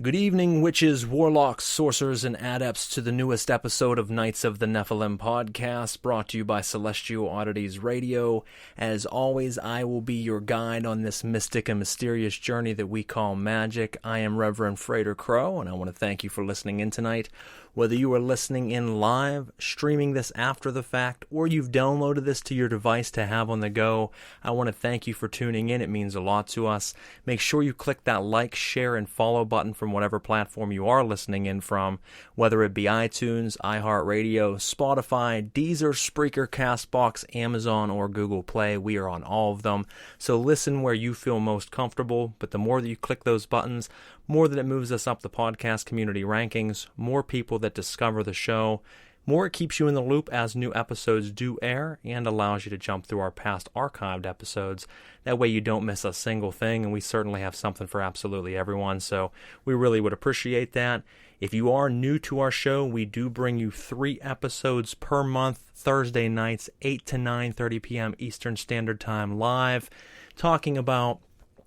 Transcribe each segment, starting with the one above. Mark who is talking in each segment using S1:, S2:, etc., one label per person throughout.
S1: Good evening, witches, warlocks, sorcerers, and adepts, to the newest episode of Knights of the Nephilim podcast, brought to you by Celestial Oddities Radio. As always, I will be your guide on this mystic and mysterious journey that we call Magick. I am Reverend Frater Crow, and I want to thank you for listening in tonight. Whether you are listening in live, streaming this after the fact, or you've downloaded this to your device to have on the go, I want to thank you for tuning in. It means a lot to us. Make sure you click that like, share, and follow button from whatever platform you are listening in from, whether it be iTunes, iHeartRadio, Spotify, Deezer, Spreaker, CastBox, Amazon, or Google Play. We are on all of them. So listen where you feel most comfortable, but the more that you click those buttons, more that it moves us up the podcast community rankings, more people that discover the show, more it keeps you in the loop as new episodes do air, and allows you to jump through our past archived episodes. That way you don't miss a single thing, and we certainly have something for absolutely everyone, so we really would appreciate that. If you are new to our show, we do bring you 3 episodes per month, Thursday nights, 8 to 9:30 p.m. Eastern Standard Time live, talking about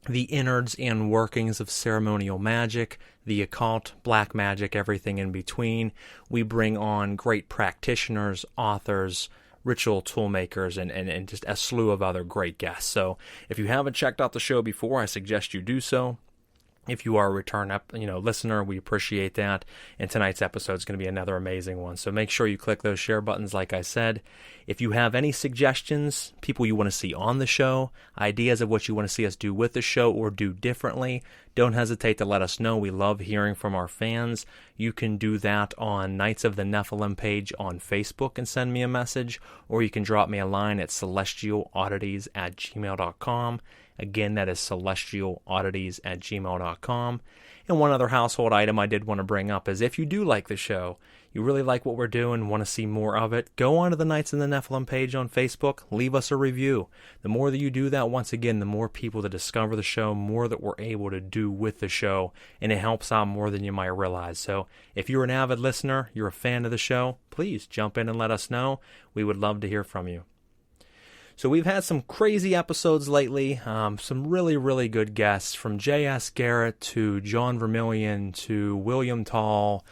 S1: the innards and workings of ceremonial magic, the occult, black magic, everything in between. We bring on great practitioners, authors, ritual toolmakers, and just a slew of other great guests. So if you haven't checked out the show before, I suggest you do so. If you are a return listener, we appreciate that. And tonight's episode is going to be another amazing one. So make sure you click those share buttons, like I said. If you have any suggestions, people you want to see on the show, ideas of what you want to see us do with the show or do differently, don't hesitate to let us know. We love hearing from our fans. You can do that on Knights of the Nephilim page on Facebook and send me a message, or you can drop me a line at celestialoddities@gmail.com. Again, that is celestialoddities@gmail.com. And one other household item I did want to bring up is if you do like the show, you really like what we're doing, want to see more of it, go on to the Knights of the Nephilim page on Facebook, leave us a review. The more that you do that, once again, the more people that discover the show, more that we're able to do with the show, and it helps out more than you might realize. So if you're an avid listener, you're a fan of the show, please jump in and let us know. We would love to hear from you. So we've had some crazy episodes lately, some really, really good guests, from J.S. Garrett to John Vermillion to William Tall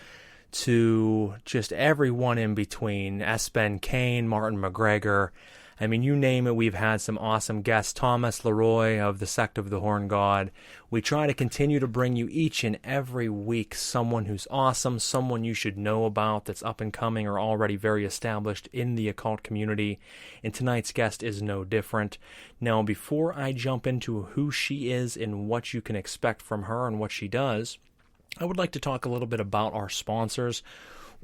S1: to just everyone in between, S. Ben Kane, Martin McGregor. I mean, you name it, we've had some awesome guests. Thomas Leroy of the Sect of the Horn God. We try to continue to bring you each and every week someone who's awesome, someone you should know about that's up and coming or already very established in the occult community. And tonight's guest is no different. Now, before I jump into who she is and what you can expect from her and what she does, I would like to talk a little bit about our sponsors.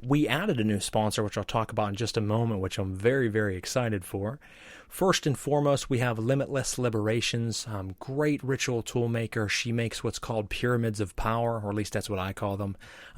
S1: We added a new sponsor, which I'll talk about in just a moment, which I'm very, very excited for. First and foremost, we have Limitless Liberations, great ritual tool maker. She makes what's called pyramids of power, or at least that's what I call them.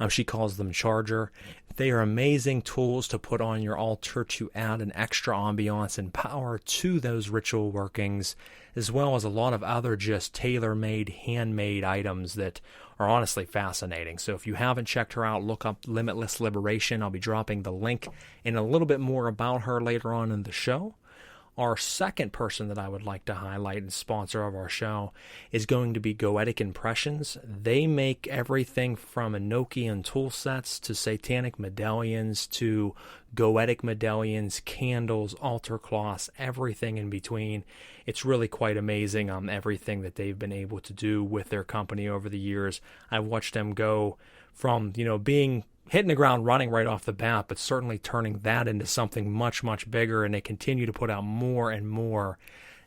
S1: She calls them charger. They are amazing tools to put on your altar to add an extra ambiance and power to those ritual workings, as well as a lot of other just tailor-made, handmade items that are honestly fascinating. So if you haven't checked her out, look up Limitless Liberation. I'll be dropping the link and a little bit more about her later on in the show. Our second person that I would like to highlight and sponsor of our show is going to be Goetic Impressions. They make everything from Enochian tool sets to satanic medallions to Goetic medallions, candles, altar cloths, everything in between. It's really quite amazing everything that they've been able to do with their company over the years. I've watched them go from, being hitting the ground running right off the bat, but certainly turning that into something much, much bigger, and they continue to put out more and more,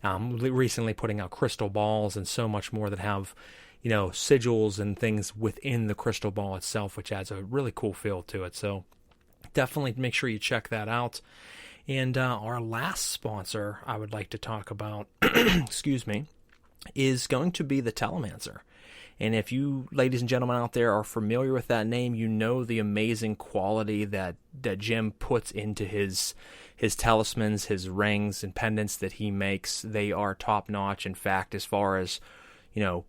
S1: recently putting out crystal balls and so much more that have, sigils and things within the crystal ball itself, which adds a really cool feel to it. So definitely make sure you check that out. And our last sponsor I would like to talk about, is going to be the Telemancer. And if you, ladies and gentlemen out there, are familiar with that name, you know the amazing quality that Jim puts into his talismans, his rings and pendants that he makes. They are top-notch. In fact, as far as,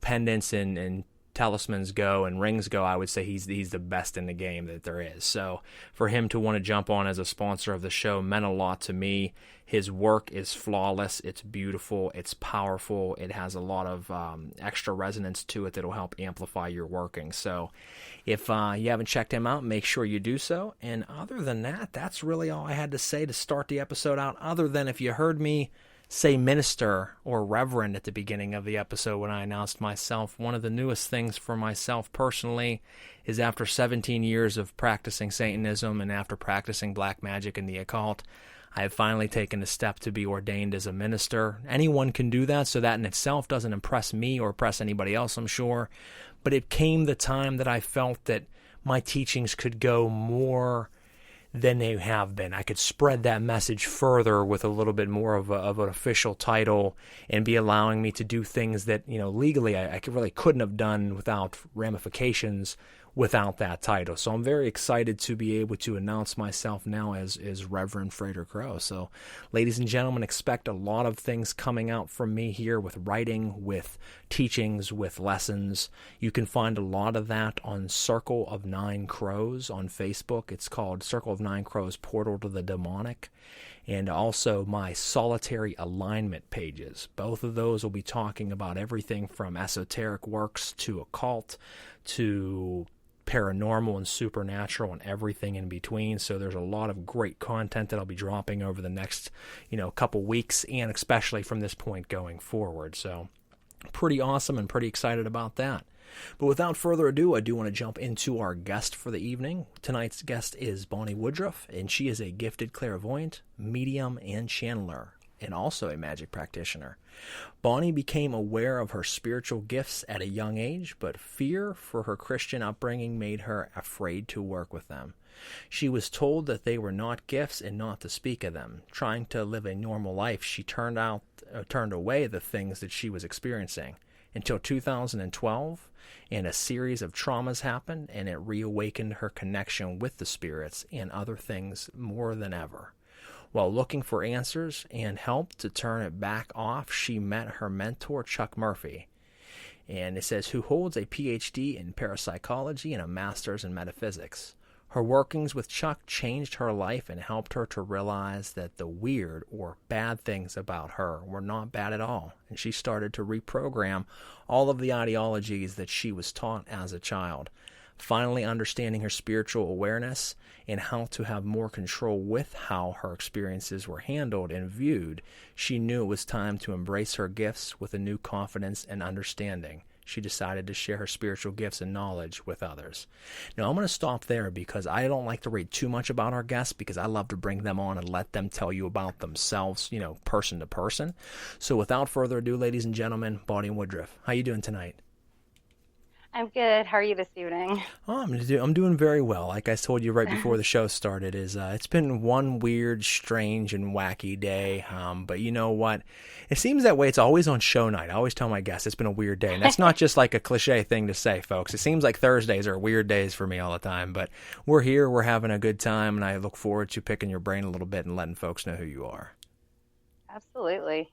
S1: pendants and talismans go and rings go, I would say he's the best in the game that there is. So for him to want to jump on as a sponsor of the show meant a lot to me. His work is flawless. It's beautiful. It's powerful. It has a lot of extra resonance to it that will help amplify your working. So if you haven't checked him out, make sure you do so. And other than that, that's really all I had to say to start the episode out, other than if you heard me say minister or reverend at the beginning of the episode when I announced myself. One of the newest things for myself personally is after 17 years of practicing Satanism and after practicing black magic and the occult, I have finally taken the step to be ordained as a minister. Anyone can do that, so that in itself doesn't impress me or impress anybody else, I'm sure. But it came the time that I felt that my teachings could go more than they have been. I could spread that message further with a little bit more of an official title and be allowing me to do things that, legally I really couldn't have done without ramifications without that title. So I'm very excited to be able to announce myself now as Reverend Frater Crow. So ladies and gentlemen, expect a lot of things coming out from me here with writing, with teachings, with lessons. You can find a lot of that on Circle of Nine Crows on Facebook. It's called Circle of Nine Crows Portal to the Demonic. And also my solitary alignment pages. Both of those will be talking about everything from esoteric works to occult to paranormal and supernatural and everything in between. So there's a lot of great content that I'll be dropping over the next, couple weeks, and especially from this point going forward. So pretty awesome and pretty excited about that. But without further ado, I do want to jump into our guest for the evening. Tonight's guest is Bonnie Woodruff, and she is a gifted clairvoyant, medium, and channeler, and also a magic practitioner. Bonnie became aware of her spiritual gifts at a young age, but fear for her Christian upbringing made her afraid to work with them. She was told that they were not gifts and not to speak of them. Trying to live a normal life, she turned away the things that she was experiencing. Until 2012, and a series of traumas happened, and it reawakened her connection with the spirits and other things more than ever. While looking for answers and help to turn it back off, she met her mentor, Chuck Murphy. And it says, who holds a PhD in parapsychology and a master's in metaphysics. Her workings with Chuck changed her life and helped her to realize that the weird or bad things about her were not bad at all. And she started to reprogram all of the ideologies that she was taught as a child. Finally understanding her spiritual awareness and how to have more control with how her experiences were handled and viewed, she knew it was time to embrace her gifts with a new confidence and understanding. She decided to share her spiritual gifts and knowledge with others. Now, I'm going to stop there because I don't like to read too much about our guests because I love to bring them on and let them tell you about themselves, person to person. So without further ado, ladies and gentlemen, Bonnie Woodruff, how you doing tonight?
S2: I'm good. How are you this evening?
S1: Oh, I'm doing very well. Like I told you right before the show started, it's been one weird, strange, and wacky day. But you know what? It seems that way. It's always on show night. I always tell my guests it's been a weird day. And that's not just like a cliche thing to say, folks. It seems like Thursdays are weird days for me all the time. But we're here. We're having a good time. And I look forward to picking your brain a little bit and letting folks know who you are.
S2: Absolutely.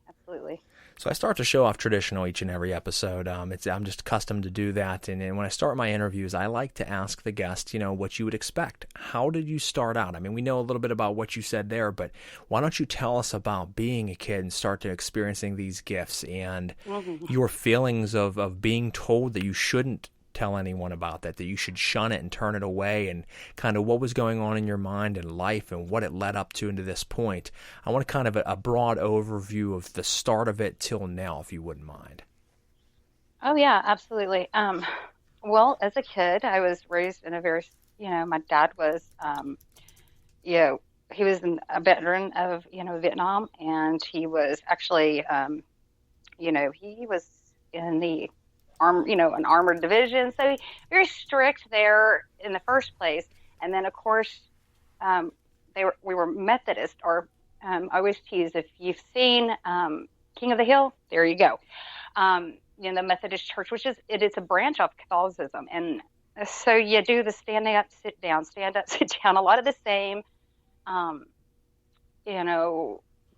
S1: So I start to show off traditional each and every episode. I'm just accustomed to do that. And when I start my interviews, I like to ask the guest, what you would expect. How did you start out? I mean, we know a little bit about what you said there, but why don't you tell us about being a kid and start to experiencing these gifts and your feelings of being told that you shouldn't tell anyone about that you should shun it and turn it away, and kind of what was going on in your mind and life and what it led up to into this point. I want kind of a broad overview of the start of it till now, if you wouldn't mind.
S2: Oh, yeah, absolutely. Well, as a kid, I was raised in a very, my dad was, he was a veteran of, Vietnam, and he was actually, he was in the an armored division. So very strict there in the first place. And then, of course, we were Methodist, or I always tease, if you've seen King of the Hill, there you go. The Methodist Church, it's a branch of Catholicism. And so you do the stand up, sit down, a lot of the same,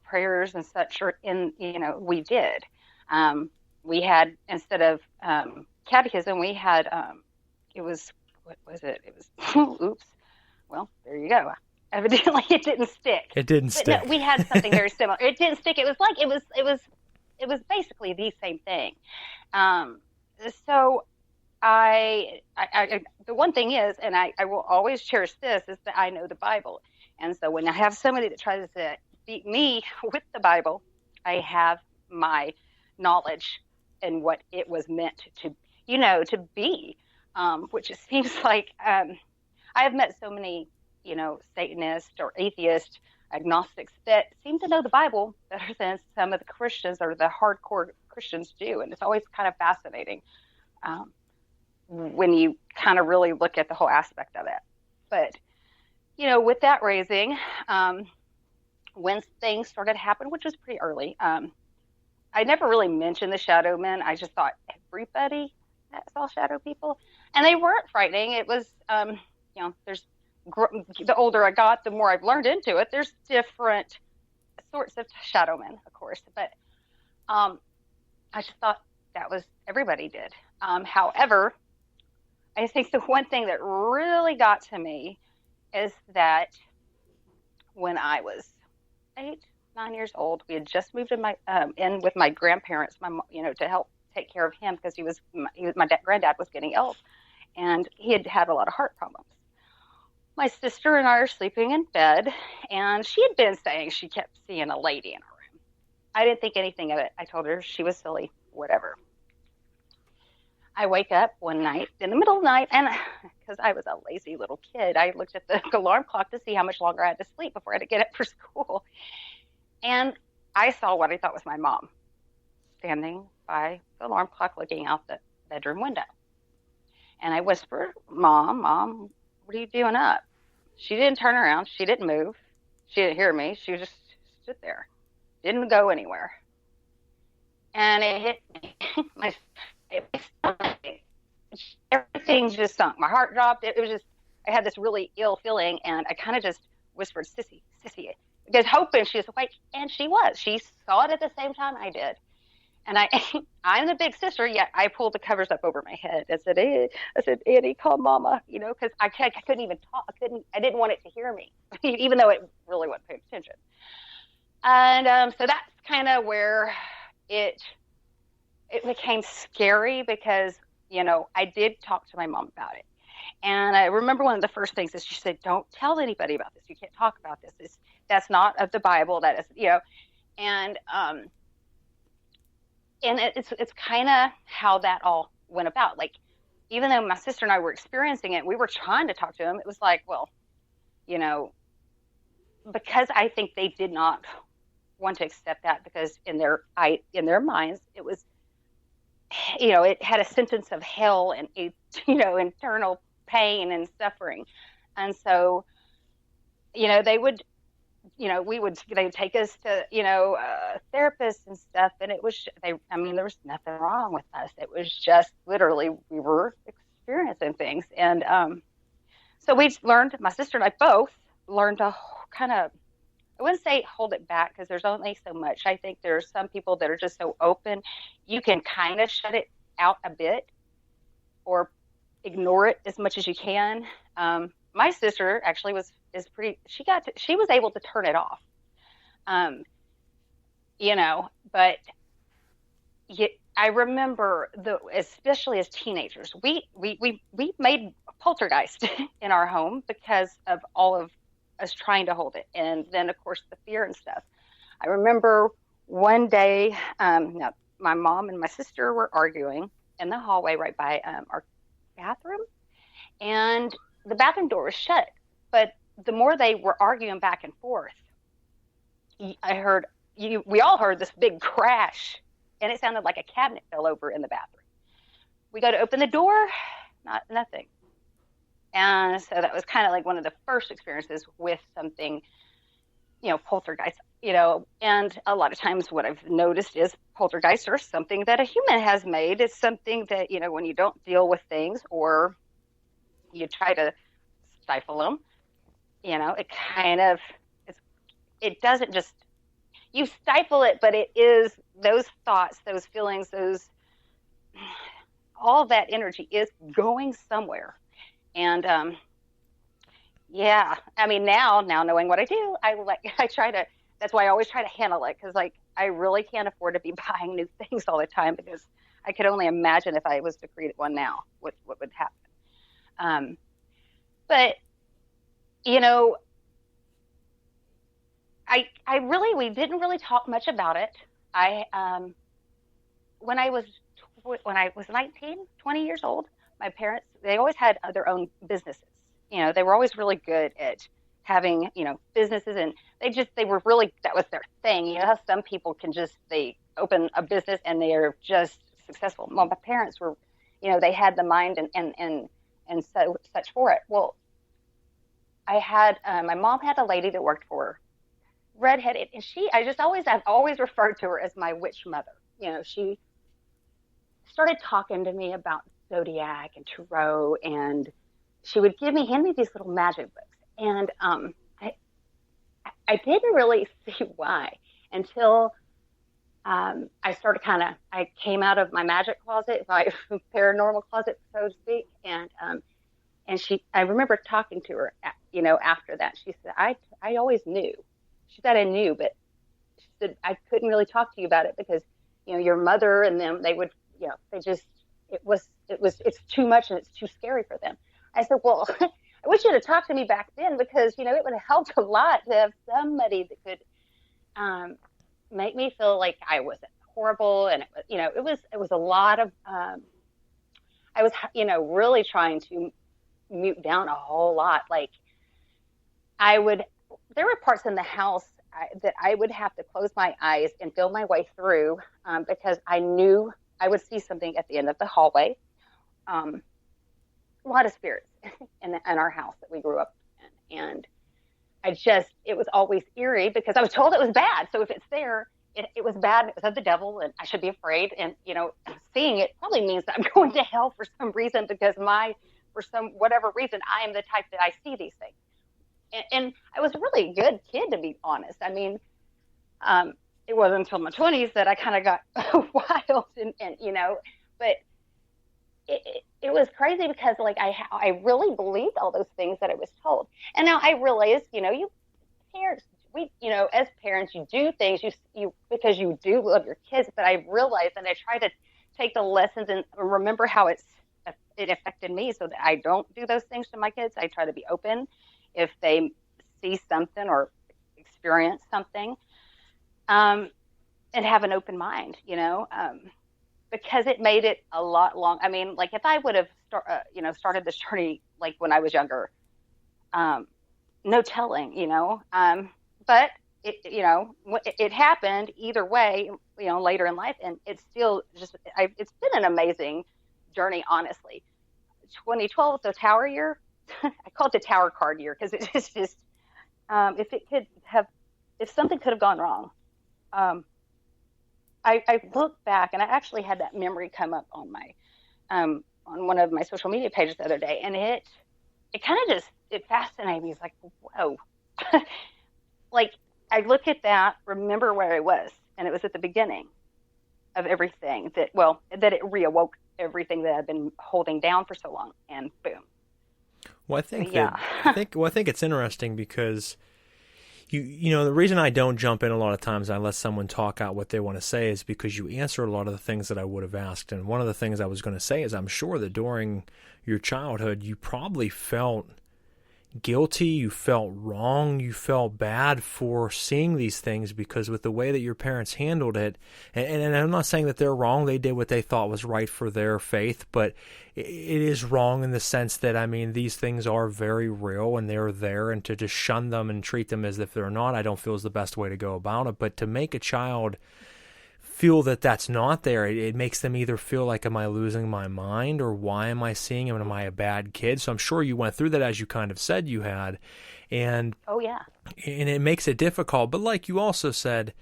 S2: prayers and such are we did. We had, instead of catechism, we had, what was it? It was, oops. Well, there you go. Evidently it didn't stick.
S1: It didn't stick.
S2: No, we had something very similar. It didn't stick. It was basically the same thing. So I the one thing is, and I will always cherish this, is that I know the Bible. And so when I have somebody that tries to beat me with the Bible, I have my knowledge and what it was meant to, to be, which it seems like I have met so many, Satanists or atheists, agnostics that seem to know the Bible better than some of the Christians or the hardcore Christians do. And it's always kind of fascinating when you kind of really look at the whole aspect of it. But, with that raising, when things started to happen, which was pretty early, I never really mentioned the shadow men. I just thought everybody saw shadow people, and they weren't frightening. It was, there's the older I got, the more I've learned into it. There's different sorts of shadow men, of course, but I just thought that was everybody did. However, I think the one thing that really got to me is that when I was 8, 9 years old, we had just moved in with my grandparents, to help take care of him because my granddad was getting ill, and he had a lot of heart problems. My sister and I are sleeping in bed, and she had been saying she kept seeing a lady in her room. I didn't think anything of it. I told her she was silly, whatever. I wake up one night in the middle of the night, and because I was a lazy little kid, I looked at the alarm clock to see how much longer I had to sleep before I had to get up for school. And I saw what I thought was my mom standing by the alarm clock looking out the bedroom window. And I whispered, Mom, what are you doing up? She didn't turn around. She didn't move. She didn't hear me. She just stood there. Didn't go anywhere. And it hit me. Everything just sunk. My heart dropped. It was just, I had this really ill feeling, and I kind of just whispered, Sissy, just hoping she was awake. And she was. She saw it at the same time I did. And I'm the big sister, yet I pulled the covers up over my head. I said, Annie, call Mama, because I couldn't even talk. I didn't want it to hear me, even though it really wasn't paying attention. And so that's kind of where it became scary because, I did talk to my mom about it. And I remember one of the first things is she said, don't tell anybody about this. You can't talk about this. That's not of the Bible. That is, and it's kind of how that all went about. Like, even though my sister and I were experiencing it, we were trying to talk to him. It was like, well, because I think they did not want to accept that because in their minds, it was, it had a sentence of hell and, internal pain and suffering. And so, they would, they would take us to, therapists and stuff. And it was, there was nothing wrong with us. It was just literally, we were experiencing things. And so we learned, my sister and I both learned to kind of, I wouldn't say hold it back because there's only so much. I think there are some people that are just so open, you can kind of shut it out a bit or ignore it as much as you can. My sister actually she was able to turn it off. But I remember especially as teenagers, we made poltergeist in our home because of all of us trying to hold it. And then of course the fear and stuff. I remember one day, my mom and my sister were arguing in the hallway right by our bathroom, and the bathroom door was shut. But the more they were arguing back and forth, we all heard this big crash, and it sounded like a cabinet fell over in the bathroom. We go to open the door, nothing. And so that was kind of like one of the first experiences with something, poltergeist, and a lot of times what I've noticed is poltergeists are something that a human has made. It's something that, when you don't deal with things or you try to stifle them, it doesn't just, you stifle it, but it is those thoughts, those feelings, those all that energy is going somewhere. And yeah, I mean, now knowing what I do, I try to, that's why I always try to handle it, because like I really can't afford to be buying new things all the time, because I could only imagine if I was to create one now, what would happen. But you know, we didn't really talk much about it. When I was 19, 20 years old, my parents, they always had their own businesses. You know, they were always really good at having, you know, businesses, and they were really, that was their thing. You know how some people can just, they open a business and they are just successful. Well, my parents were, you know, they had the mind and so such for it. Well, my mom had a lady that worked for her, redheaded, and I've always referred to her as my witch mother. You know, she started talking to me about zodiac and tarot, and she would hand me these little magic books. And I didn't really see why until I started I came out of my magic closet, my paranormal closet, so to speak. And I remember talking to her, you know, after that. She said, I always knew. She said, I knew, but she said, I couldn't really talk to you about it because, you know, your mother and them, they would, you know, it's too much and it's too scary for them. I said, well, I wish you'd have talked to me back then, because, you know, it would have helped a lot to have somebody that could make me feel like I wasn't horrible. And, you know, it was a lot of, I was, you know, really trying to mute down a whole lot. Like there were parts in the house that I would have to close my eyes and feel my way through because I knew I would see something at the end of the hallway. A lot of spirits in our house that we grew up in. And it was always eerie because I was told it was bad. So if it's there, it was bad. It was of the devil and I should be afraid. And, you know, seeing it probably means that I'm going to hell for some reason, because for some whatever reason, I am the type that I see these things. And I was a really good kid, to be honest. I mean, it wasn't until my 20s that I kind of got wild and, you know, but it was crazy because like I really believed all those things that I was told. And now I realize, you know, you know, as parents, you do things you because you do love your kids. But I realized, and I try to take the lessons and remember how it affected me, so that I don't do those things to my kids. I try to be open if they see something or experience something, and have an open mind, you know, because it made it a lot long. I mean, like if I would have started this journey like when I was younger, no telling, you know, but it happened either way, you know, later in life, and it's still it's been an amazing journey, honestly. 2012, the Tower year. I call it the Tower card year because it's just if something could have gone wrong. I look back, and I actually had that memory come up on my on one of my social media pages the other day, and it kind of it fascinated me. It's like, whoa, like I look at that, remember where I was, and it was at the beginning of everything that it reawoke everything that I've been holding down for so long, and boom.
S1: Well, I think it's interesting because you know, the reason I don't jump in a lot of times, I let someone talk out what they want to say, is because you answer a lot of the things that I would have asked. And one of the things I was going to say is I'm sure that during your childhood, you probably felt guilty, you felt wrong, you felt bad for seeing these things, because with the way that your parents handled it, and I'm not saying that they're wrong, they did what they thought was right for their faith, but it is wrong in the sense that, I mean, these things are very real and they're there, and to just shun them and treat them as if they're not, I don't feel is the best way to go about it. But to make a child feel that that's not there, it makes them either feel like, am I losing my mind, or why am I seeing him, and am I a bad kid? So I'm sure you went through that, as you kind of said you had, and
S2: oh yeah,
S1: and it makes it difficult. But like you also said,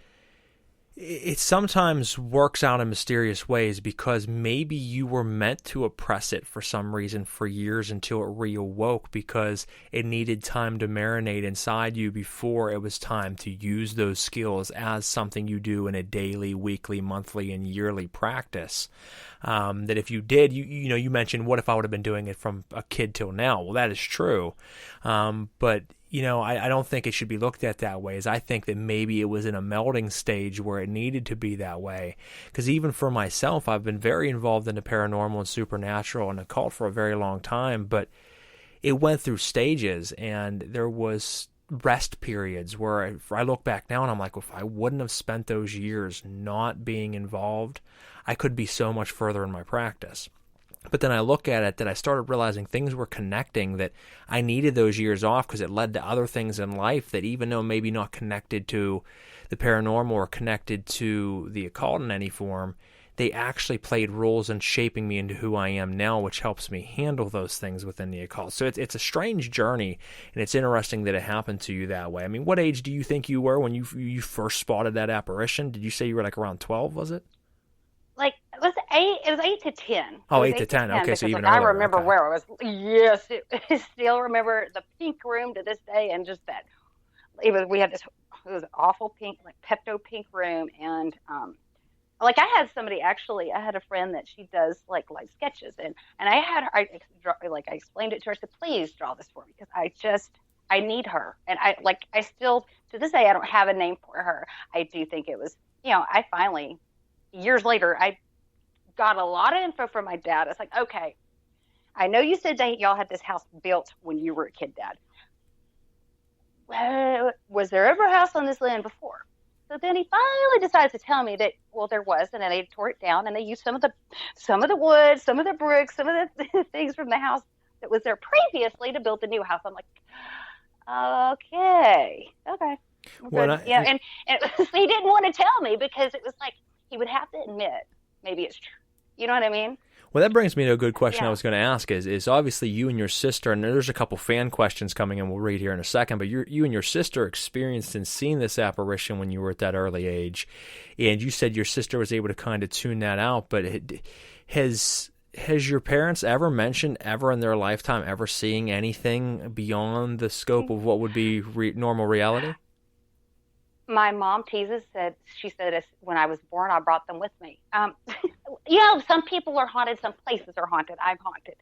S1: it sometimes works out in mysterious ways because maybe you were meant to oppress it for some reason for years until it reawoke because it needed time to marinate inside you before it was time to use those skills as something you do in a daily, weekly, monthly, and yearly practice. That if you did, you mentioned, what if I would have been doing it from a kid till now? Well, that is true. But I don't think it should be looked at that way, as I think that maybe it was in a melding stage where it needed to be that way. Because even for myself, I've been very involved in the paranormal and supernatural and occult for a very long time, but it went through stages, and there was rest periods where if I look back now and I'm like, if I wouldn't have spent those years not being involved, I could be so much further in my practice. But then I look at it that I started realizing things were connecting, that I needed those years off because it led to other things in life that, even though maybe not connected to the paranormal or connected to the occult in any form, they actually played roles in shaping me into who I am now, which helps me handle those things within the occult. So it's a strange journey, and it's interesting that it happened to you that way. I mean, what age do you think you were when you first spotted that apparition? Did you say you were like around 12, was it?
S2: Like, it was 8 to 10.
S1: Oh, 8 to 10. Okay, so even
S2: I
S1: earlier.
S2: remember where I was. Yes, I still remember the pink room to this day, and just that. We had this, it was an awful pink, like Pepto pink room, and I had a friend that she does like sketches, and I explained it to her. I said, please draw this for me, because I need her, and I still, to this day, I don't have a name for her. I do think it was, I finally, years later, I got a lot of info from my dad. It's like, okay, I know you said that y'all had this house built when you were a kid, Dad. Was there ever a house on this land before? So then he finally decides to tell me that, well, there was, and then they tore it down, and they used some of the wood, some of the bricks, some of the things from the house that was there previously to build the new house. I'm like, okay.
S1: Well,
S2: and he didn't want to tell me, because it was like, he would have to admit, maybe it's true. You know what I mean?
S1: Well, that brings me to a good question I was going to ask is obviously you and your sister, and there's a couple fan questions coming in we'll read here in a second, but you and your sister experienced and seen this apparition when you were at that early age, and you said your sister was able to kind of tune that out, but has your parents ever mentioned, ever in their lifetime, ever seeing anything beyond the scope of what would be normal reality?
S2: My mom teases, she said when I was born, I brought them with me. Some people are haunted, some places are haunted. I'm haunted.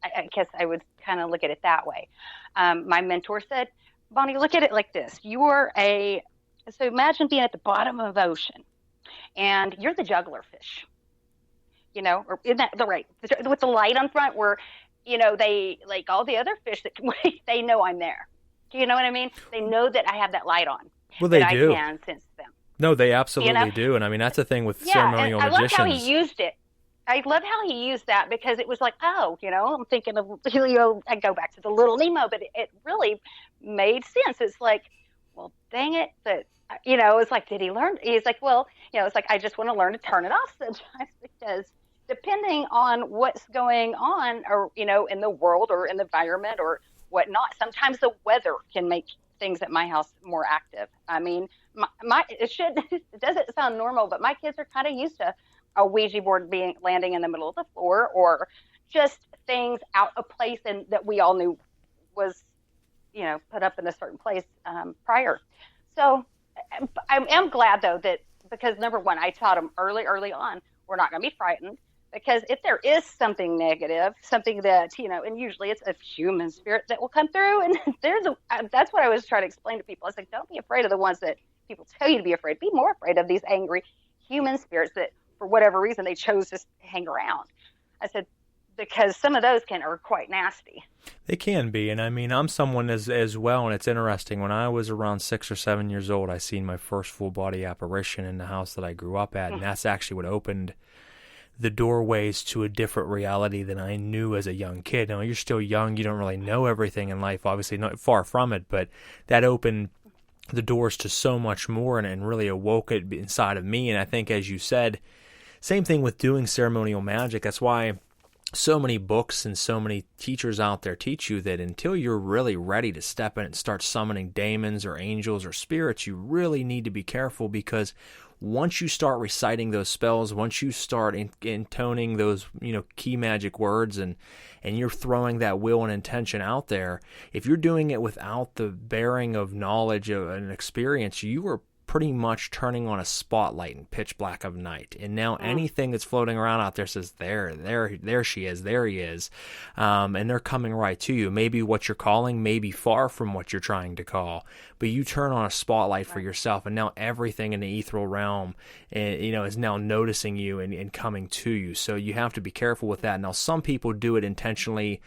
S2: I guess I would kind of look at it that way. My mentor said, Bonnie, look at it like this. So imagine being at the bottom of the ocean, and you're the juggler fish, or isn't that the right, with the light on front where, they, like all the other fish that they know I'm there. Do you know what I mean? They know that I have that light on.
S1: Well, they do.
S2: I can sense them.
S1: No, they absolutely do. And I mean, that's the thing with ceremonial magicians.
S2: I love how he used it. I love how he used that, because it was like, I'm thinking of, I go back to the Little Nemo, but it really made sense. It's like, well, dang it. But, it's like, did he learn? He's like, well, it's like, I just want to learn to turn it off sometimes, because depending on what's going on, or, in the world or in the environment or whatnot, sometimes the weather can make things at my house more active. I mean, it doesn't sound normal, but my kids are kind of used to a Ouija board landing in the middle of the floor, or just things out of place, and that we all knew was, put up in a certain place prior. So I am glad, though, that, because number one, I taught them early on, we're not going to be frightened. Because if there is something negative, something that, and usually it's a human spirit that will come through, and that's what I was trying to explain to people. I was like, don't be afraid of the ones that people tell you to be afraid. Be more afraid of these angry human spirits that, for whatever reason, they chose to hang around. I said, because some of those are quite nasty.
S1: They can be, and I mean, I'm someone as well, and it's interesting. When I was around 6 or 7 years old, I seen my first full-body apparition in the house that I grew up at, and that's actually what opened the doorways to a different reality than I knew as a young kid. Now, you're still young, you don't really know everything in life, obviously, not far from it, but that opened the doors to so much more, and really awoke it inside of me. And I think, as you said, same thing with doing ceremonial magic. That's why so many books and so many teachers out there teach you that until you're really ready to step in and start summoning demons or angels or spirits, you really need to be careful, because once you start reciting those spells, once you start intoning those, key magic words, and you're throwing that will and intention out there, if you're doing it without the bearing of knowledge of an experience, you are pretty much turning on a spotlight in pitch black of night. And now anything that's floating around out there says, there she is, there he is. And they're coming right to you. Maybe what you're calling may be far from what you're trying to call, but you turn on a spotlight for yourself, and now everything in the ethereal realm, is now noticing you and coming to you. So you have to be careful with that. Now, some people do it intentionally,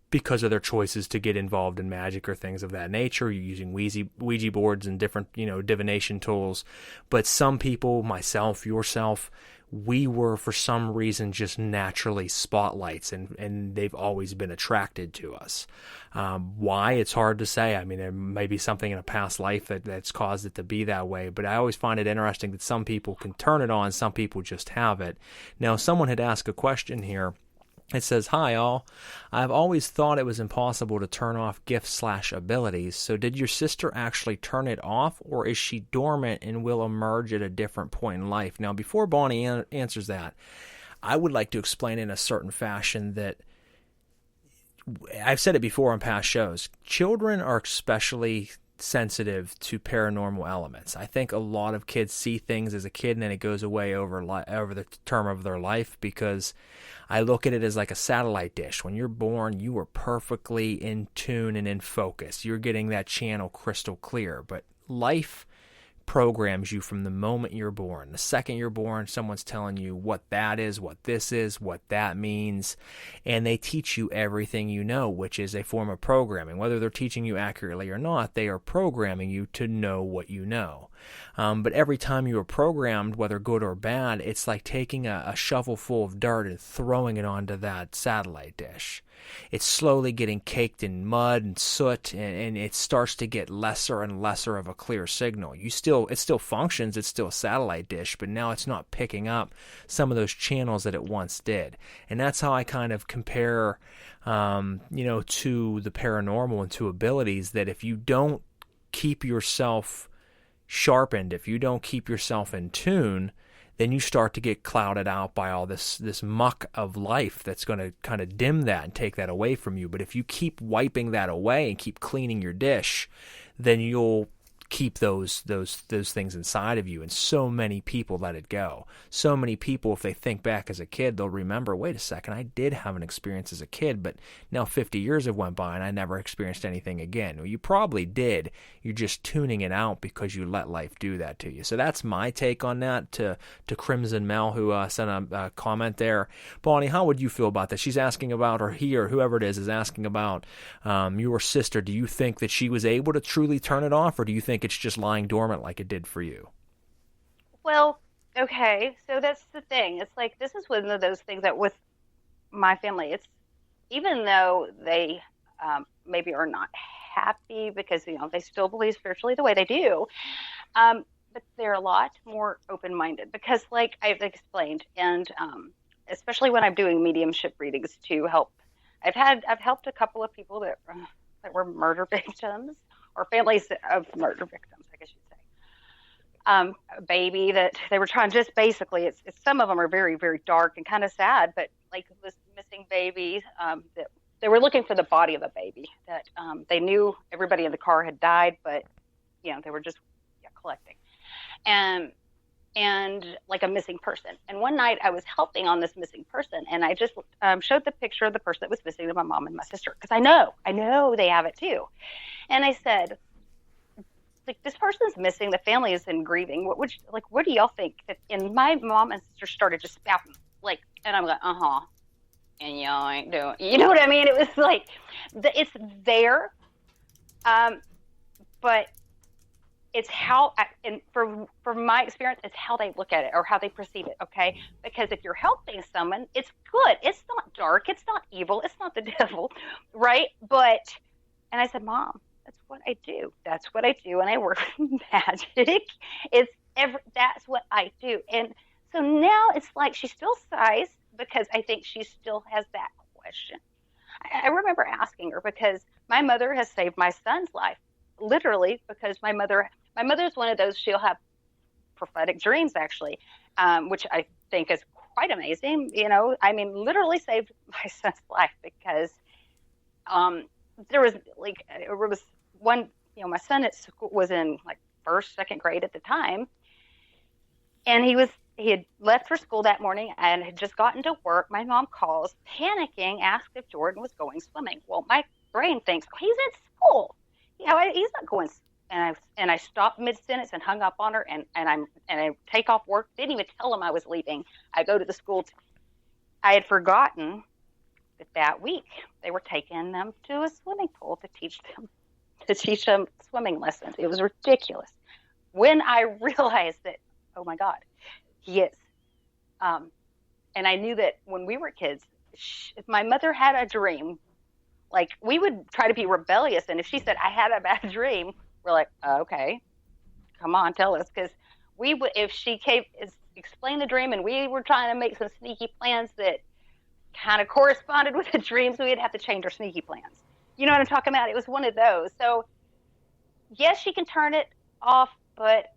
S1: because of their choices to get involved in magic or things of that nature, you're using Ouija boards and different, divination tools. But some people, myself, yourself, we were for some reason just naturally spotlights, and they've always been attracted to us. Why? It's hard to say. I mean, there may be something in a past life that's caused it to be that way, but I always find it interesting that some people can turn it on, some people just have it. Now, someone had asked a question here. It says, "Hi all, I've always thought it was impossible to turn off gifts/abilities, so did your sister actually turn it off, or is she dormant and will emerge at a different point in life?" Now, before Bonnie answers that, I would like to explain in a certain fashion that I've said it before on past shows. Children are especially sensitive to paranormal elements. I think a lot of kids see things as a kid and then it goes away over the term of their life, because I look at it as like a satellite dish. When you're born, you are perfectly in tune and in focus. You're getting that channel crystal clear, but life programs you from the moment you're born. The second you're born, someone's telling you what that is, what this is, what that means, and they teach you everything you know, which is a form of programming. Whether they're teaching you accurately or not, they are programming you to know what you know. But every time you are programmed, whether good or bad, it's like taking a shovel full of dirt and throwing it onto that satellite dish. It's slowly getting caked in mud and soot, and it starts to get lesser and lesser of a clear signal. It still functions, it's still a satellite dish, but now it's not picking up some of those channels that it once did. And that's how I kind of compare, to the paranormal and to abilities, that if you don't keep yourself sharpened, if you don't keep yourself in tune, then you start to get clouded out by all this muck of life that's going to kind of dim that and take that away from you. But if you keep wiping that away and keep cleaning your dish, then you'll keep those things inside of you. And so many people let it go. So many people, if they think back as a kid, they'll remember, wait a second, I did have an experience as a kid, but now 50 years have went by and I never experienced anything again. Well, you probably did. You're just tuning it out because you let life do that to you. So that's my take on that. To Crimson Mel, who sent a comment there. Bonnie, how would you feel about that? She's asking about, or he or whoever it is asking about your sister. Do you think that she was able to truly turn it off, or do you think it's just lying dormant like it did for you?
S2: Well, okay, so that's the thing. It's like, this is one of those things that with my family, it's, even though they maybe are not happy because, they still believe spiritually the way they do, but they're a lot more open-minded because, like I've explained, and especially when I'm doing mediumship readings to help, I've helped a couple of people that were murder victims, or families of murder victims, I guess you'd say. A baby that they were trying, just basically, it's some of them are very, very dark and kind of sad, but like this missing baby, that they were looking for the body of a baby that they knew everybody in the car had died, but they were just collecting, and like a missing person. And one night I was helping on this missing person, and I just showed the picture of the person that was missing to my mom and my sister, because I know they have it too. And I said, like, this person's missing, the family is in grieving. What do y'all think? And my mom and sister started just spouting, like, and I'm like, and y'all ain't doing, you know what I mean? It was like, it's there, but it's how, and from my experience, it's how they look at it or how they perceive it, okay? Because if you're helping someone, it's good. It's not dark. It's not evil. It's not the devil, right? And I said, Mom, that's what I do. That's what I do, and I work with magic. That's what I do. And so now it's like she still sighs because I think she still has that question. I remember asking her, because my mother has saved my son's life, literally, because my mother's one of those, she'll have prophetic dreams, actually, which I think is quite amazing. I mean, literally saved my son's life because there was one, my son at school was in like first, second grade at the time. And he had left for school that morning and had just gotten to work. My mom calls, panicking, asked if Jordan was going swimming. Well, my brain thinks, oh, he's at school. He's not going. And I stopped mid-sentence and hung up on her. And I take off work. Didn't even tell him I was leaving. I go to the school. I had forgotten that week they were taking them to a swimming pool to teach them swimming lessons. It was ridiculous. When I realized that, oh my God, he is. And I knew that when we were kids, if my mother had a dream, like we would try to be rebellious. And if she said, I had a bad dream, we're like, okay, come on, tell us. Because if she explained the dream and we were trying to make some sneaky plans that kind of corresponded with the dreams, we'd have to change our sneaky plans. You know what I'm talking about? It was one of those. So yes, she can turn it off, but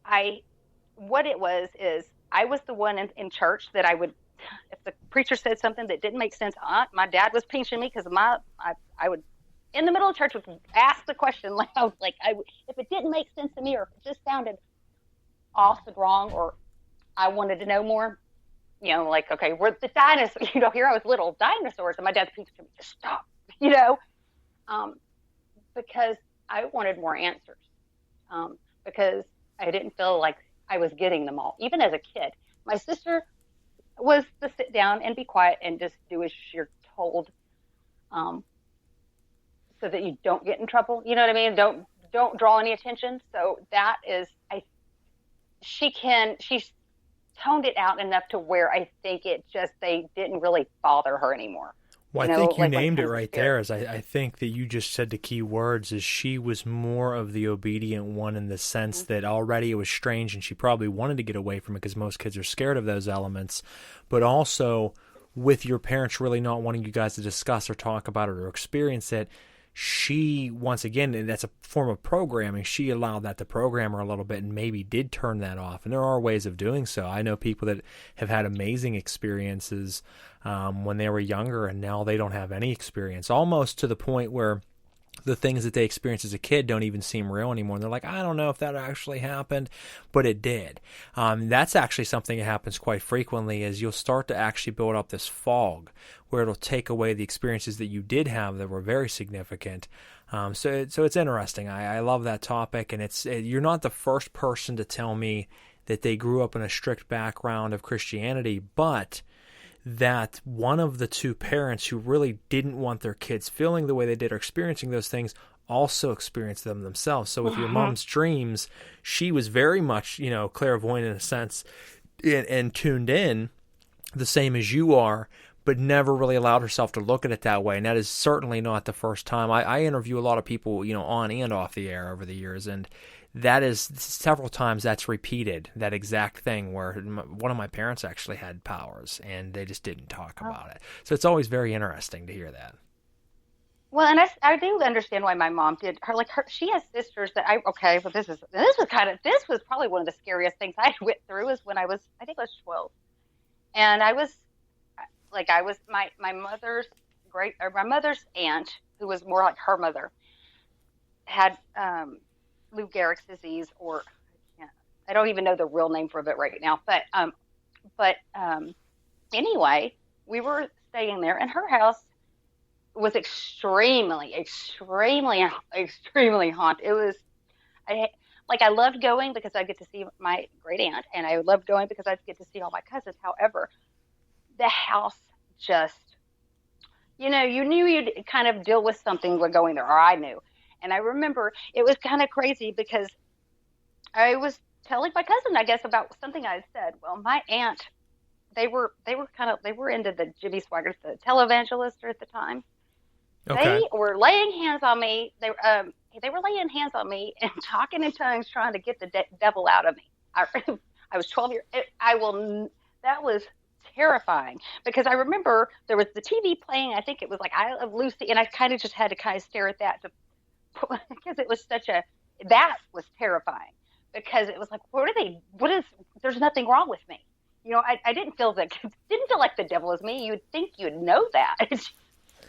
S2: what it was is I was the one in church that I would, if the preacher said something that didn't make sense, my dad was pinching me because I would, in the middle of church, would ask the question loud, like if it didn't make sense to me or if it just sounded off and wrong or I wanted to know more, like, okay, we're the dinosaurs, here I was little dinosaurs and my dad's pinching me, just stop, because I wanted more answers, because I didn't feel like I was getting them all. Even as a kid, my sister was to sit down and be quiet and just do as you're told, so that you don't get in trouble. You know what I mean? Don't draw any attention. So that is, she's toned it out enough to where I think they didn't really bother her anymore.
S1: Well, I think you named it right there. I think that you just said the key words is she was more of the obedient one in the sense that already it was strange and she probably wanted to get away from it because most kids are scared of those elements. But also with your parents really not wanting you guys to discuss or talk about it or experience it, she, once again, and that's a form of programming, she allowed that to program her a little bit and maybe did turn that off. And there are ways of doing so. I know people that have had amazing experiences when they were younger and now they don't have any experience, almost to the point where the things that they experienced as a kid don't even seem real anymore. And they're like, I don't know if that actually happened, but it did. That's actually something that happens quite frequently is you'll start to actually build up this fog where it'll take away the experiences that you did have that were very significant. So it's interesting. I love that topic, and you're not the first person to tell me that they grew up in a strict background of Christianity, but that one of the two parents who really didn't want their kids feeling the way they did or experiencing those things also experienced them themselves. So with your mom's dreams, she was very much, clairvoyant in a sense and tuned in the same as you are, but never really allowed herself to look at it that way. And that is certainly not the first time. I interview a lot of people, on and off the air over the years, and that is several times that's repeated, that exact thing where one of my parents actually had powers and they just didn't talk about it. So it's always very interesting to hear that.
S2: Well, and I do understand why my mom did her. She has sisters that but this was probably one of the scariest things I went through is when I think I was 12. And my mother's aunt, who was more like her mother, had, Lou Gehrig's disease, or I don't even know the real name for it right now. But anyway, we were staying there, and her house was extremely, extremely, extremely haunted. It was, I loved going because I get to see my great aunt, and I loved going because I get to see all my cousins. However, the house just, you knew you'd kind of deal with something when going there, or I knew. And I remember it was kind of crazy because I was telling my cousin, I guess, about something I had said. Well, my aunt, they were into the Jimmy Swaggart, the televangelist at the time. Okay. They were laying hands on me. They were laying hands on me and talking in tongues, trying to get the devil out of me. I was 12 years. That was terrifying because I remember there was the TV playing. I think it was like I Love Lucy, and I kind of just had to kind of stare at that because it was that was terrifying. because it was like, there's nothing wrong with me. I didn't feel like the devil is me. You'd think you'd know that.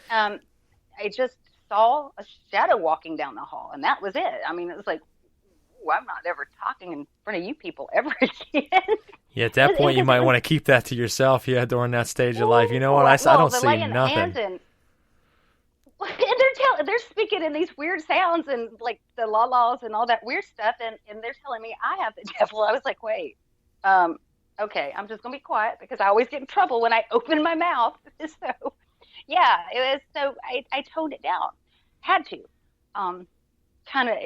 S2: I just saw a shadow walking down the hall, and that was it. I mean, it was like, I'm not ever talking in front of you people ever again.
S1: Yeah, at that point, you might want to keep that to yourself. Yeah, during that stage of life, you know what? I don't see nothing.
S2: And they're speaking in these weird sounds and like the la-las and all that weird stuff, and they're telling me I have the devil. I was like, wait, okay, I'm just gonna be quiet because I always get in trouble when I open my mouth. So, yeah, it was. So I toned it down. Had to. Kind of.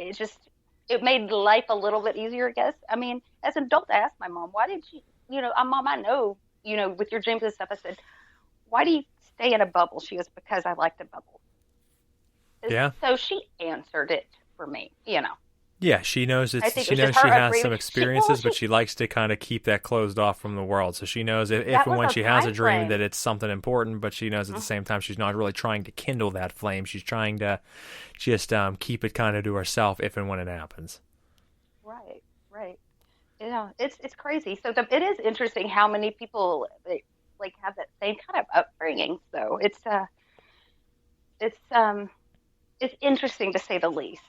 S2: It made life a little bit easier, I guess. I mean, as an adult, I asked my mom, why did she? Mom, I know, with your dreams and stuff. I said, why do you stay in a bubble? She goes, because I like to bubble.
S1: Yeah.
S2: So she answered it for me.
S1: Yeah, she knows she has some experiences, but she likes to kind of keep that closed off from the world. So she knows if and when she has a dream that it's something important, but she knows at the same time she's not really trying to kindle that flame. She's trying to just keep it kind of to herself if and when it happens. Right.
S2: It's crazy. So it is interesting how many people have that same kind of upbringing. So it's interesting to say the least.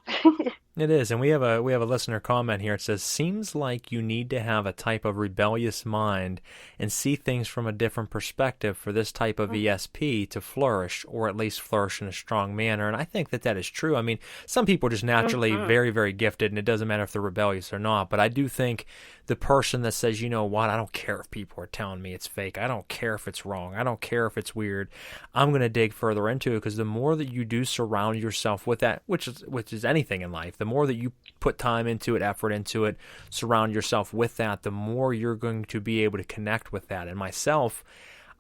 S1: It is, and we have a listener comment here. It says, seems like you need to have a type of rebellious mind and see things from a different perspective for this type of ESP to flourish, or at least flourish in a strong manner. And I think that is true. I mean, some people are just naturally very, very gifted, and it doesn't matter if they're rebellious or not. But I do think the person that says, you know what, I don't care if people are telling me it's fake. I don't care if it's wrong. I don't care if it's weird. I'm going to dig further into it, because the more that you do surround yourself with that, which is anything in life, the more that you put time into it, effort into it, surround yourself with that, the more you're going to be able to connect with that. And myself,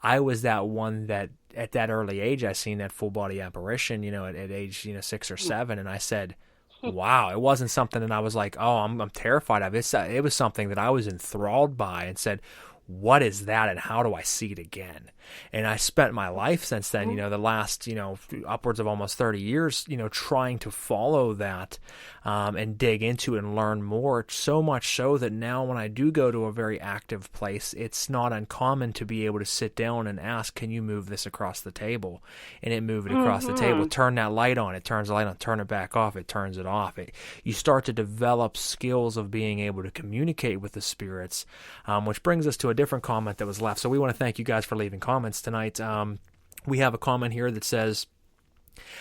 S1: I was that one that at that early age, I seen that full body apparition, at age 6 or 7, and I said, wow, it wasn't something that I was like, oh, I'm terrified of. It was something that I was enthralled by and said, what is that, and how do I see it again? And I spent my life since then, the last, upwards of almost 30 years, trying to follow that and dig into it and learn more. So much so that now when I do go to a very active place, it's not uncommon to be able to sit down and ask, can you move this across the table? And it move it across the table. Turn that light on. It turns the light on. Turn it back off. It turns it off. You start to develop skills of being able to communicate with the spirits, which brings us to a different comment that was left. So we want to thank you guys for leaving comments tonight. We have a comment here that says,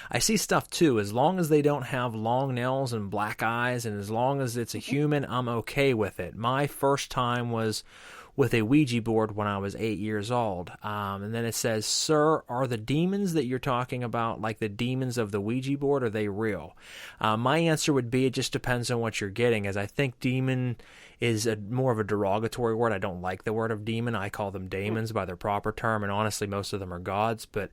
S1: I see stuff too. As long as they don't have long nails and black eyes, and as long as it's a human, I'm okay with it. My first time was with a Ouija board when I was 8 years old. And then it says, sir, are the demons that you're talking about like the demons of the Ouija board? Are they real? My answer would be, it just depends on what you're getting, as I think demon is more of a derogatory word. I don't like the word of demon. I call them daemons by their proper term, and honestly, most of them are gods. But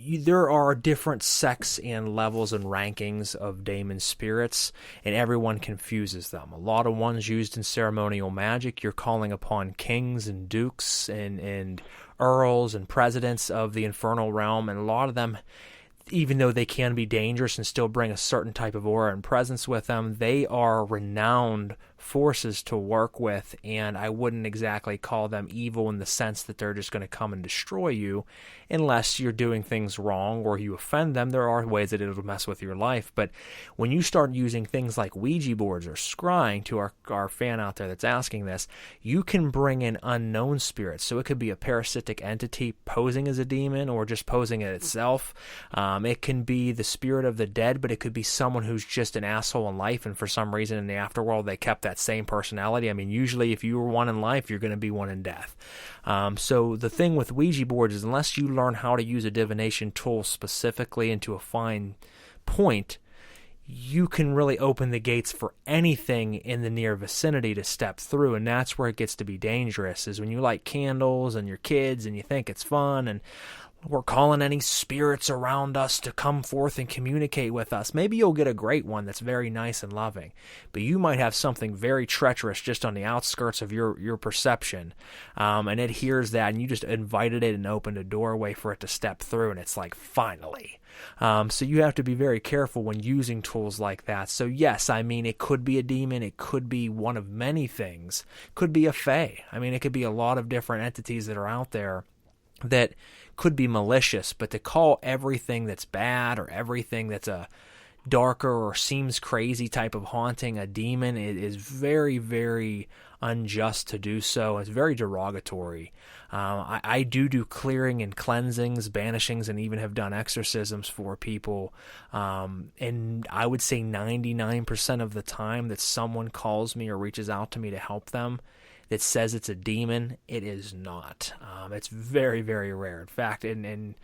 S1: there are different sects and levels and rankings of daemon spirits, and everyone confuses them. A lot of ones used in ceremonial magic, you're calling upon kings and dukes and earls and presidents of the infernal realm, and a lot of them, even though they can be dangerous and still bring a certain type of aura and presence with them, they are renowned forces to work with, and I wouldn't exactly call them evil in the sense that they're just going to come and destroy you unless you're doing things wrong or you offend them. There are ways that it'll mess with your life, but when you start using things like Ouija boards or scrying, to our fan out there that's asking this, you can bring in unknown spirits. So it could be a parasitic entity posing as a demon or just posing it itself. It can be the spirit of the dead, but it could be someone who's just an asshole in life, and for some reason in the afterworld they kept that same personality. I mean, usually if you were one in life, you're going to be one in death. So the thing with Ouija boards is, unless you learn how to use a divination tool specifically and to a fine point, you can really open the gates for anything in the near vicinity to step through, and that's where it gets to be dangerous, is when you light candles and your kids and you think it's fun, and we're calling any spirits around us to come forth and communicate with us. Maybe you'll get a great one that's very nice and loving, but you might have something very treacherous just on the outskirts of your perception, and it hears that, and you just invited it and opened a doorway for it to step through, and it's like, finally. So you have to be very careful when using tools like that. So yes, I mean, it could be a demon, it could be one of many things, could be a fae. I mean, it could be a lot of different entities that are out there that could be malicious, but to call everything that's bad or everything that's a darker or seems crazy type of haunting a demon, it is very, very unjust to do so. It's very derogatory. I do clearing and cleansings, banishings, and even have done exorcisms for people. And I would say 99% of the time that someone calls me or reaches out to me to help them that says it's a demon, it is not. It's very, very rare. In fact, in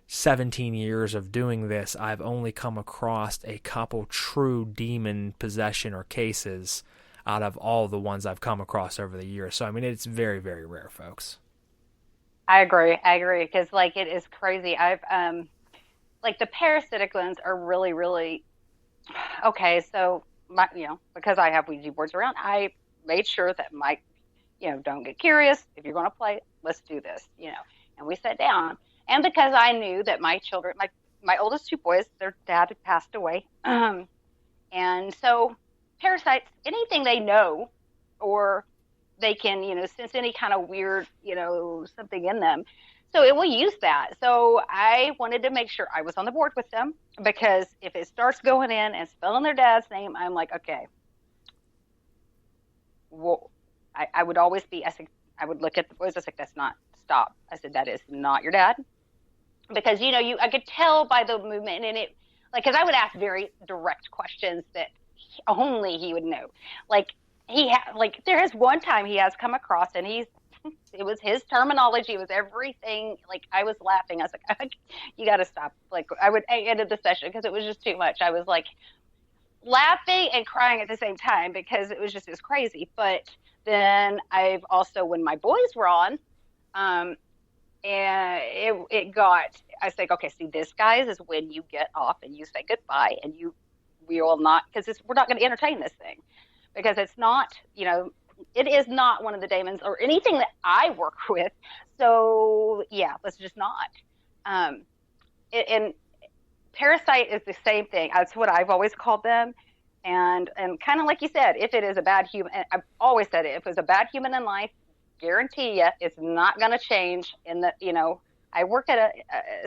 S1: 17 years of doing this, I've only come across a couple true demon possession or cases out of all the ones I've come across over the years. So, I mean, it's very, very rare, folks.
S2: I agree, because, like, it is crazy. I've, like, the parasitic ones are really, really, okay, so, because I have Ouija boards around, I made sure that my, don't get curious. If you're going to play, let's do this, and we sat down. And because I knew that my children, my oldest two boys, their dad had passed away. And so parasites, anything they know, or they can, sense any kind of weird, something in them. So it will use that. So I wanted to make sure I was on the board with them, because if it starts going in and spelling their dad's name, I'm like, okay. Well, I would always be, I would look at the boys, I was like, that's not, stop. I said, that is not your dad. Because, I could tell by the movement, and it, like, because I would ask very direct questions that only he would know. Like, there is one time he has come across, and it was his terminology, it was everything. Like, I was laughing. I was like, you got to stop. Like, I ended the session because it was just too much. I was like laughing and crying at the same time because it was crazy. But then I've also, when my boys were on, and it got, I was like, okay, see, this, guys, is when you get off and you say goodbye, and we will not, because we're not going to entertain this thing, because it's not, it is not one of the demons or anything that I work with. So yeah, let's just not. And parasite is the same thing. That's what I've always called them. And kind of like you said, if it is a bad human, I've always said it, if it was a bad human in life, guarantee you it's not going to change. In the, I work at a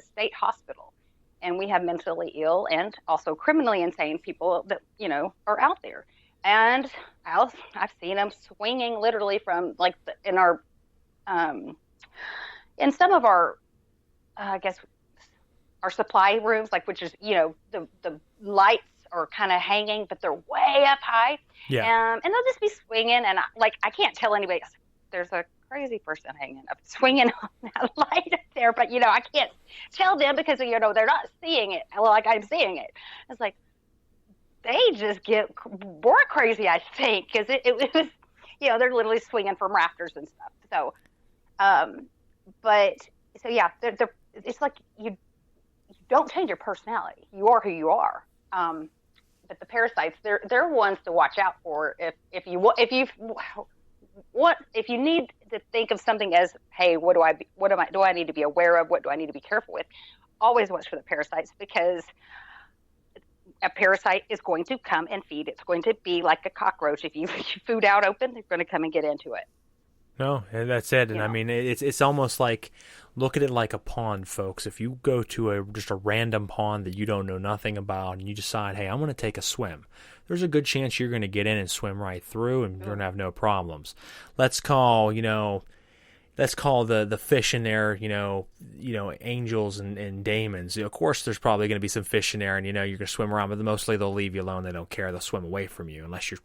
S2: state hospital, and we have mentally ill and also criminally insane people that, are out there. And I've seen them swinging literally from, like, in some of our, I guess, our supply rooms, like, which is, the lights are kind of hanging, but they're way up high. Yeah. And they'll just be swinging, and I can't tell anybody, there's a crazy person hanging up, swinging on that light up there, but, I can't tell them because, they're not seeing it like I'm seeing it. It's like, they just get more crazy, I think, because it was, they're literally swinging from rafters and stuff. So, yeah, it's like you don't change your personality. You are who you are. But the parasites, they're ones to watch out for. If you need to think of something as, hey, do I need to be aware of? What do I need to be careful with? Always watch for the parasites, because a parasite is going to come and feed. It's going to be like a cockroach. If you food out open, they're going to come and get into it.
S1: No, that's it. And I mean, it's almost like, look at it like a pond, folks. If you go to just a random pond that you don't know nothing about, and you decide, hey, I'm going to take a swim, there's a good chance you're going to get in and swim right through, and you're going to have no problems. Let's call the fish in there, angels and demons. Of course, there's probably going to be some fish in there, and you're going to swim around, but mostly they'll leave you alone. They don't care. They'll swim away from you unless you're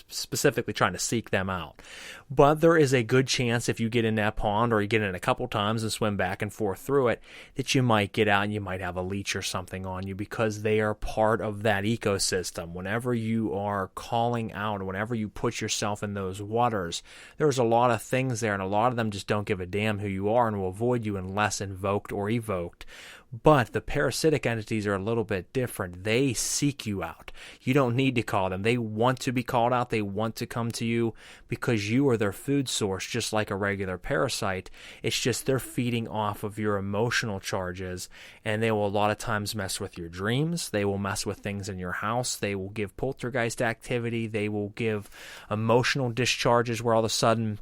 S1: specifically trying to seek them out. But there is a good chance, if you get in that pond, or you get in a couple times and swim back and forth through it, that you might get out and you might have a leech or something on you, because they are part of that ecosystem. Whenever you are calling out, whenever you put yourself in those waters, there's a lot of things there, and a lot of them just don't don't give a damn who you are and will avoid you unless invoked or evoked. But the parasitic entities are a little bit different. They seek you out. You don't need to call them. They want to be called out. They want to come to you because you are their food source, just like a regular parasite. It's just they're feeding off of your emotional charges, and they will a lot of times mess with your dreams. They will mess with things in your house. They will give poltergeist activity. They will give emotional discharges where all of a sudden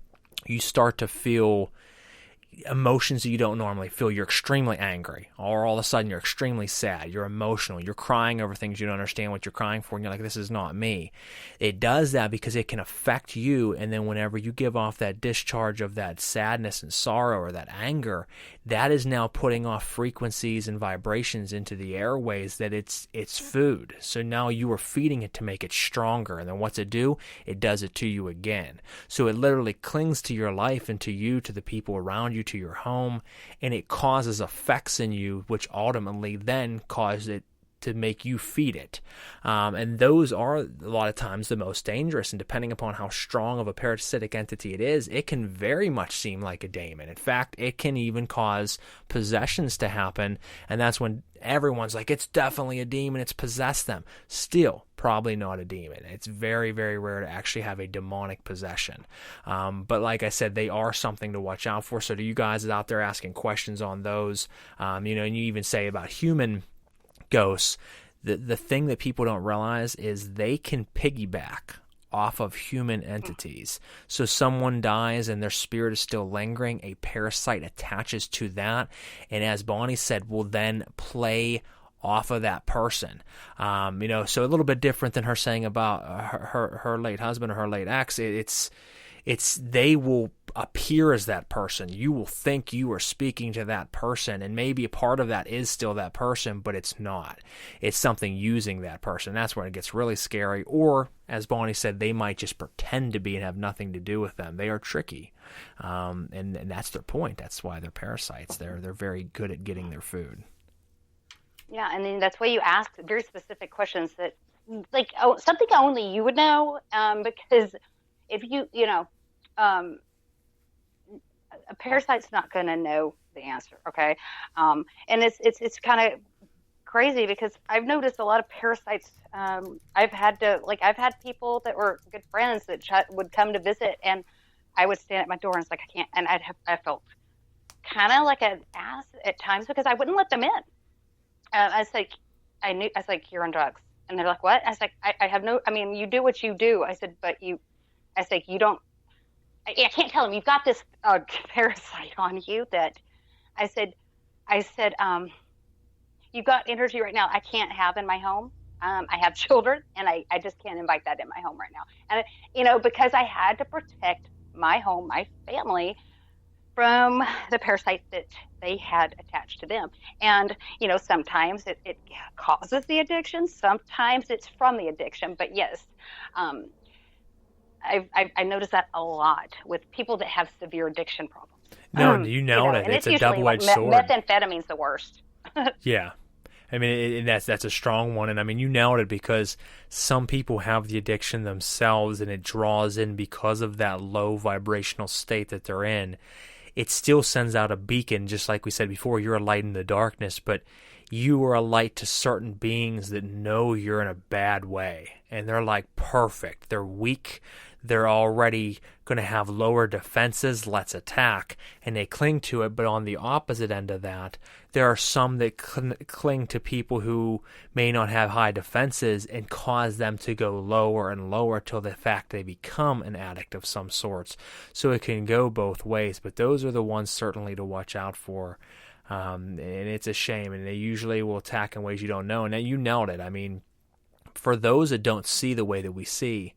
S1: you start to feel emotions that you don't normally feel. You're extremely angry, or all of a sudden you're extremely sad, you're emotional, you're crying over things you don't understand what you're crying for, and you're like, this is not me. It does that because it can affect you, and then whenever you give off that discharge of that sadness and sorrow or that anger, that is now putting off frequencies and vibrations into the airways that it's food. So now you are feeding it to make it stronger, and then what's it do? It does it to you again. So it literally clings to your life and to you, to the people around you, to your home, and it causes effects in you, which ultimately then cause it to make you feed it. And those are a lot of times the most dangerous, and depending upon how strong of a parasitic entity it is, it can very much seem like a demon. In fact, it can even cause possessions to happen, and that's when everyone's like, it's definitely a demon, it's possessed them. Still, probably not a demon. It's very, very rare to actually have a demonic possession. But like I said, they are something to watch out for. So to you guys out there asking questions on those, and you even say about human ghosts, the thing that people don't realize is they can piggyback off of human entities. So someone dies and their spirit is still lingering, a parasite attaches to that, and as Bonnie said, will then play off of that person. So a little bit different than her saying about her late husband or her late ex. It's they will appear as that person. You will think you are speaking to that person, and maybe a part of that is still that person, but it's not. It's something using that person. That's when it gets really scary. Or, as Bonnie said, they might just pretend to be and have nothing to do with them. They are tricky, and that's their point. That's why they're parasites. They're very good at getting their food.
S2: Yeah, and then that's why you ask very specific questions that, like, something only you would know, because if a parasite's not going to know the answer, okay? And it's kind of crazy because I've noticed a lot of parasites. I've had people that were good friends that would come to visit, and I would stand at my door and it's like, I can't, and I felt kind of like an ass at times because I wouldn't let them in. I was like, you're on drugs. And they're like, what? I was like, you do what you do. I said, you don't, I can't tell them, you've got this parasite on you that I said, you've got energy right now I can't have in my home. I have children, and I just can't invite that in my home right now. And, because I had to protect my home, my family, from the parasite that they had attached to them. And, sometimes it causes the addiction. Sometimes it's from the addiction. But yes, I noticed that a lot with people that have severe addiction problems.
S1: No, you nailed it. It's a double-edged sword.
S2: Methamphetamine's the worst.
S1: Yeah. That's a strong one. And you nailed it, because some people have the addiction themselves, and it draws in because of that low vibrational state that they're in. It still sends out a beacon, just like we said before, you're a light in the darkness, but you are a light to certain beings that know you're in a bad way. And they're like, perfect. They're weak. They're already going to have lower defenses. Let's attack. And they cling to it. But on the opposite end of that, there are some that cling to people who may not have high defenses and cause them to go lower and lower till the fact they become an addict of some sorts. So it can go both ways. But those are the ones certainly to watch out for. And it's a shame. And they usually will attack in ways you don't know. And you nailed it. For those that don't see the way that we see,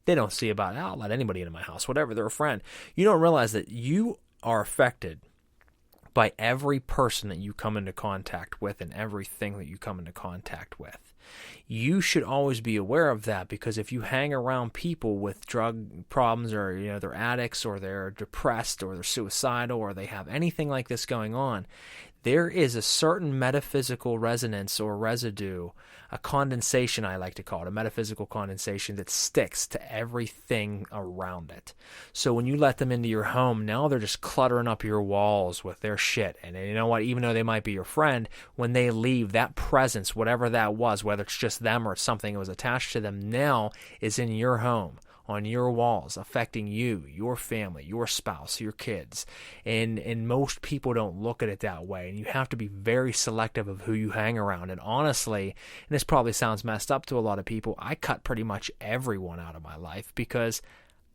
S1: they don't see about, I'll let anybody into my house, whatever, they're a friend. You don't realize that you are affected by every person that you come into contact with and everything that you come into contact with. You should always be aware of that, because if you hang around people with drug problems, or they're addicts, or they're depressed, or they're suicidal, or they have anything like this going on, there is a certain metaphysical resonance or residue, a condensation I like to call it, a metaphysical condensation that sticks to everything around it. So when you let them into your home, now they're just cluttering up your walls with their shit. And you know what? Even though they might be your friend, when they leave, that presence, whatever that was, whether it's just them or something that was attached to them, now is in your home, on your walls, affecting you, your family, your spouse, your kids. And most people don't look at it that way. And you have to be very selective of who you hang around. And honestly, and this probably sounds messed up to a lot of people, I cut pretty much everyone out of my life because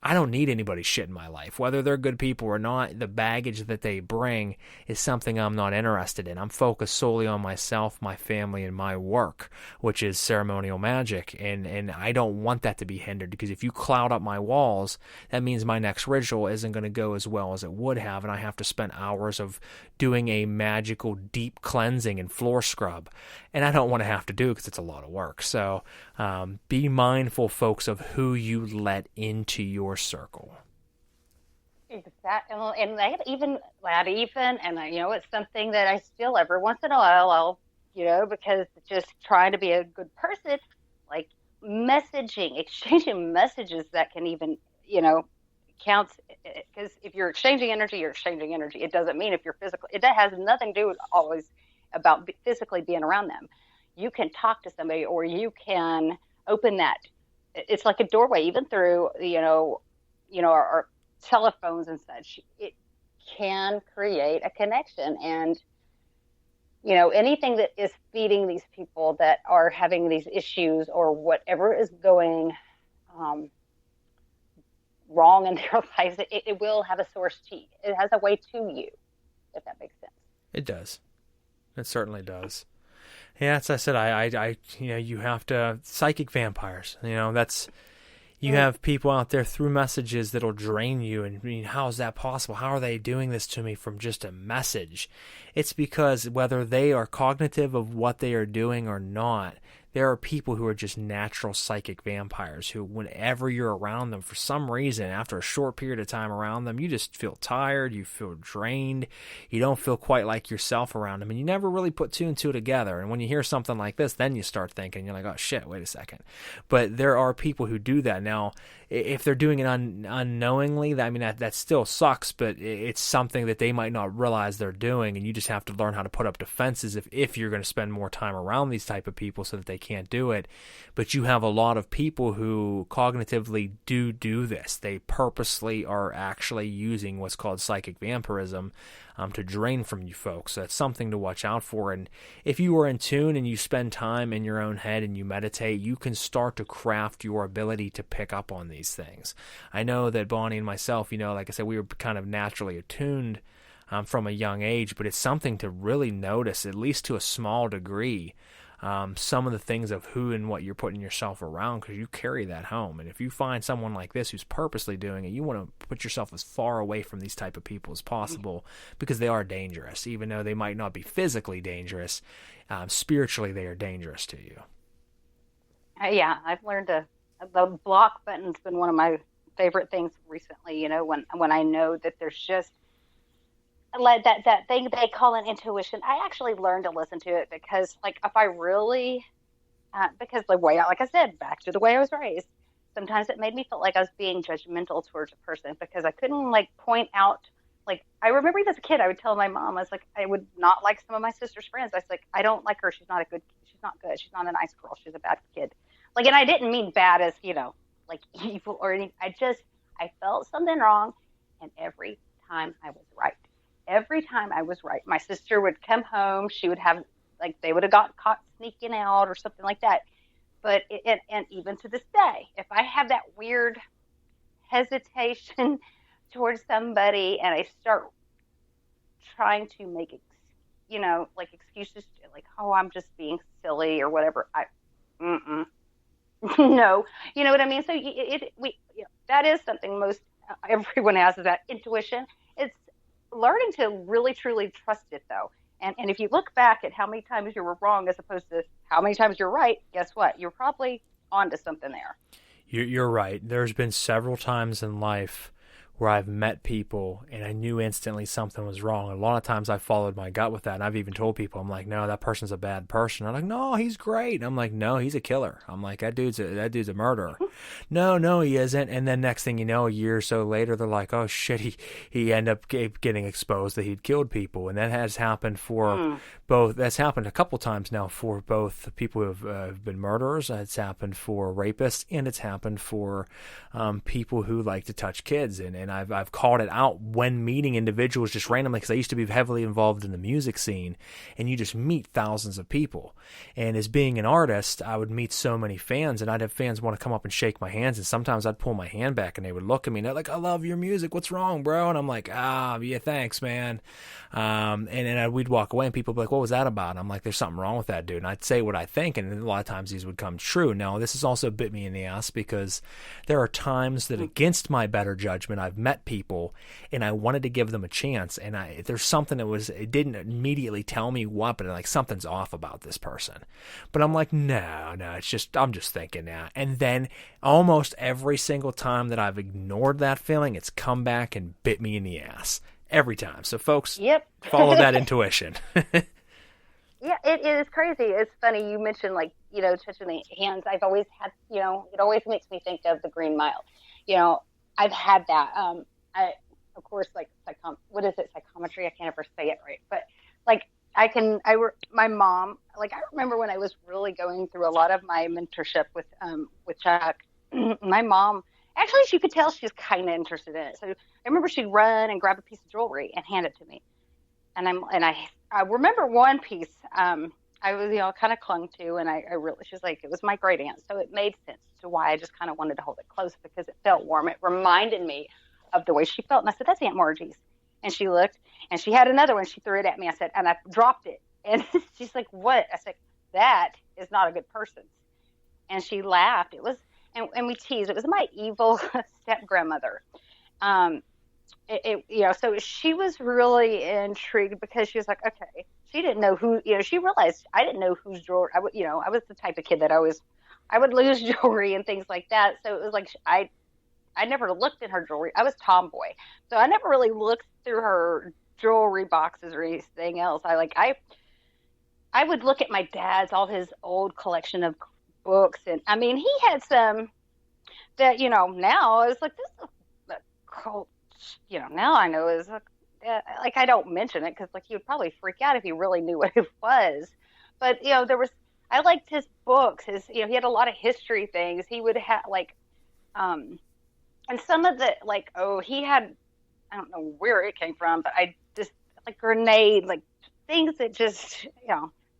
S1: I don't need anybody's shit in my life. Whether they're good people or not, the baggage that they bring is something I'm not interested in. I'm focused solely on myself, my family, and my work, which is ceremonial magic. And I don't want that to be hindered, because if you cloud up my walls, that means my next ritual isn't going to go as well as it would have, and I have to spend hours of doing a magical deep cleansing and floor scrub. And I don't want to have to do it because it's a lot of work. So be mindful, folks, of who you let into your circle.
S2: Exactly. And that even, and you know, it's something that I still every once in a while, I'll, you know, because just trying to be a good person, like messaging, exchanging messages that can even, you know, counts, because if you're exchanging energy, you're exchanging energy. It doesn't mean if you're physical, it has nothing to do with always about physically being around them. You can talk to somebody, or you can open that. It's like a doorway, even through, you know, our telephones and such. It can create a connection. And, you know, anything that is feeding these people that are having these issues, or whatever is going wrong in their lives, it will have a source to you. It has a way to you, if that makes sense.
S1: It does. It certainly does. Yeah, as I said, I you know, you have to, psychic vampires, you know, that's, you have people out there through messages that'll drain you. And I mean, how is that possible? How are they doing this to me from just a message? It's because whether they are cognitive of what they are doing or not, there are people who are just natural psychic vampires who, whenever you're around them, for some reason, after a short period of time around them, you just feel tired, you feel drained, you don't feel quite like yourself around them, and you never really put two and two together. And when you hear something like this, then you start thinking, you're like, oh shit, wait a second. But there are people who do that. Now, if they're doing it unknowingly, I mean, that still sucks, but it's something that they might not realize they're doing, and you just have to learn how to put up defenses if you're going to spend more time around these type of people so that they can't do it. But you have a lot of people who cognitively do this. They purposely are actually using what's called psychic vampirism to drain from you folks. So that's something to watch out for. And if you are in tune and you spend time in your own head and you meditate, you can start to craft your ability to pick up on these things. I know that Bonnie and myself, you know, like I said, we were kind of naturally attuned from a young age, but it's something to really notice, at least to a small degree, some of the things of who and what you're putting yourself around, because you carry that home. And if you find someone like this who's purposely doing it, you want to put yourself as far away from these type of people as possible, because they are dangerous. Even though they might not be physically dangerous, spiritually they are dangerous to you.
S2: Yeah, I've learned the block button's been one of my favorite things recently. You know, when I know that there's just like that thing they call an intuition. I actually learned to listen to it, because like if I really, because the way, like I said, back to the way I was raised, sometimes it made me feel like I was being judgmental towards a person, because I couldn't like point out, like, I remember even as a kid, I would tell my mom, I was like, I would not like some of my sister's friends. I was like, I don't like her. She's not good. She's not a nice girl. She's a bad kid. Like, and I didn't mean bad as, you know, like evil or anything. I felt something wrong. And every time I was right. My sister would come home. She would have, like, they would have got caught sneaking out or something like that. But, and even to this day, if I have that weird hesitation towards somebody and I start trying to make, you know, like excuses, like, oh, I'm just being silly or whatever. No, you know what I mean? So that is something most everyone has, is that intuition. It's learning to really, truly trust it, though. And if you look back at how many times you were wrong as opposed to how many times you're right, guess what? You're probably onto something there.
S1: You're right. There's been several times in life where I've met people and I knew instantly something was wrong. A lot of times I followed my gut with that, and I've even told people, I'm like, no, that person's a bad person. I'm like, no, he's great. And I'm like, no, he's a killer. I'm like, that dude's a murderer. No, he isn't. And then next thing you know, a year or so later, they're like, oh shit, he ended up getting exposed that he'd killed people. And that has happened for both. That's happened a couple times now for both people who have been murderers. It's happened for rapists, and it's happened for people who like to touch kids. And I've called it out when meeting individuals just randomly, because I used to be heavily involved in the music scene, and you just meet thousands of people. And as being an artist, I would meet so many fans, and I'd have fans want to come up and shake my hands, and sometimes I'd pull my hand back and they would look at me and they're like, I love your music, what's wrong, bro? And I'm like, yeah, thanks, man. And then we'd walk away and people would be like, what was that about? And I'm like, there's something wrong with that dude. And I'd say what I think, and a lot of times these would come true. Now, this has also bit me in the ass, because there are times that against my better judgment, I've met people and I wanted to give them a chance, and there's something it didn't immediately tell me what, but like something's off about this person. But I'm like, no, I'm just thinking that. And then almost every single time that I've ignored that feeling, it's come back and bit me in the ass. Every time. So folks, follow that intuition.
S2: Yeah, it is crazy. It's funny. You mentioned, like, touching the hands. I've always had, it always makes me think of the Green Mile. I've had that. Of course, like, what is it? Psychometry. I can't ever say it right. But like, my mom, like, I remember when I was really going through a lot of my mentorship with Chuck, my mom, actually, she could tell she was kind of interested in it. So I remember she'd run and grab a piece of jewelry and hand it to me. And I remember one piece, I was, kind of clung to, and I really, she was like, it was my great aunt. So it made sense to why I just kind of wanted to hold it close, because it felt warm. It reminded me of the way she felt. And I said, that's Aunt Margie's. And she looked, and she had another one. She threw it at me. I said, and I dropped it. And she's like, what? I said, that is not a good person. And she laughed. It was, and we teased. It was my evil step grandmother. So she was really intrigued, because she was like, okay, she didn't know who, she realized I didn't know whose jewelry, I was the type of kid that I would lose jewelry and things like that. So it was like, I never looked at her jewelry. I was tomboy. So I never really looked through her jewelry boxes or anything else. I would look at my dad's, all his old collection of books. And I mean, he had some that, now I was like, this is a cult. Now I know is like, I don't mention it because, like, he would probably freak out if he really knew what it was. But I liked his books. He had a lot of history things. He would have and some of the, like, he had, I don't know where it came from, but I just, like, grenade, like, things that just,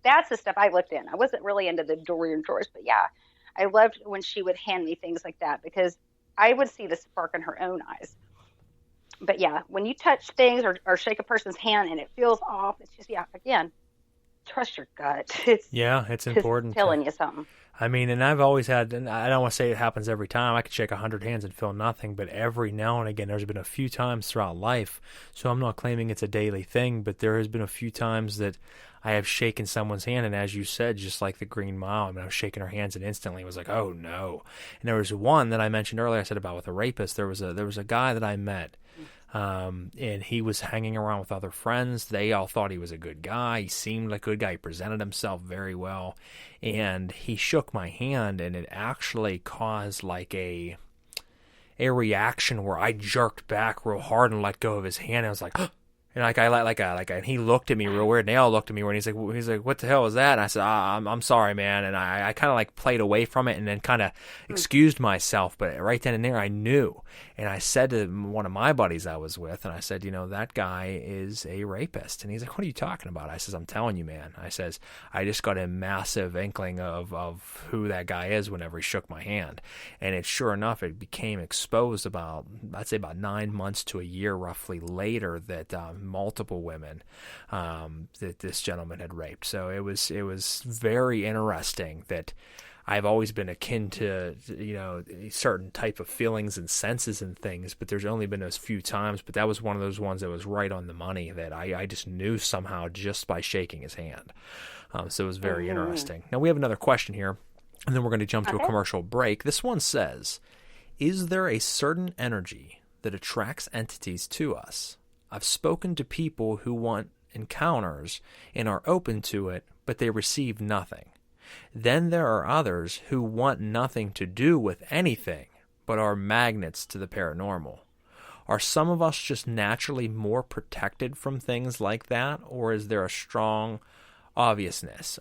S2: that's the stuff I looked in. I wasn't really into the jewelry and drawers, but yeah, I loved when she would hand me things like that, because I would see the spark in her own eyes. But yeah, when you touch things or shake a person's hand and it feels off, it's just, again, trust your gut.
S1: It's important.
S2: Telling you something.
S1: I mean, and I've always had, and I don't want to say it happens every time. I could shake 100 hands and feel nothing, but every now and again, there's been a few times throughout life, so I'm not claiming it's a daily thing, but there has been a few times that I have shaken someone's hand, and as you said, just like the Green Mile, I mean, I was shaking her hands and instantly it was like, oh no. And there was one that I mentioned earlier, I said about with a rapist. There was a guy that I met, and he was hanging around with other friends. They all thought he was a good guy. He seemed like a good guy. He presented himself very well. And he shook my hand, and it actually caused like a reaction where I jerked back real hard and let go of his hand. And I was like, and he looked at me real weird. And they all looked at me when he's like, what the hell is that? And I said, I'm sorry, man. And I kind of like played away from it and then kind of excused myself. But right then and there, I knew. And I said to one of my buddies I was with, and I said, that guy is a rapist. And he's like, what are you talking about? I says, I'm telling you, man. I says, I just got a massive inkling of who that guy is whenever he shook my hand. And sure enough, it became exposed about 9 months to a year roughly later that multiple women that this gentleman had raped. So it was very interesting that I've always been akin to, a certain type of feelings and senses and things, but there's only been those few times, but that was one of those ones that was right on the money that I just knew somehow just by shaking his hand. So it was very interesting. Now we have another question here, and then we're going to jump to a commercial break. This one says, is there a certain energy that attracts entities to us. I've spoken to people who want encounters and are open to it, but they receive nothing. Then there are others who want nothing to do with anything, but are magnets to the paranormal. Are some of us just naturally more protected from things like that, or is there a strong obliviousness?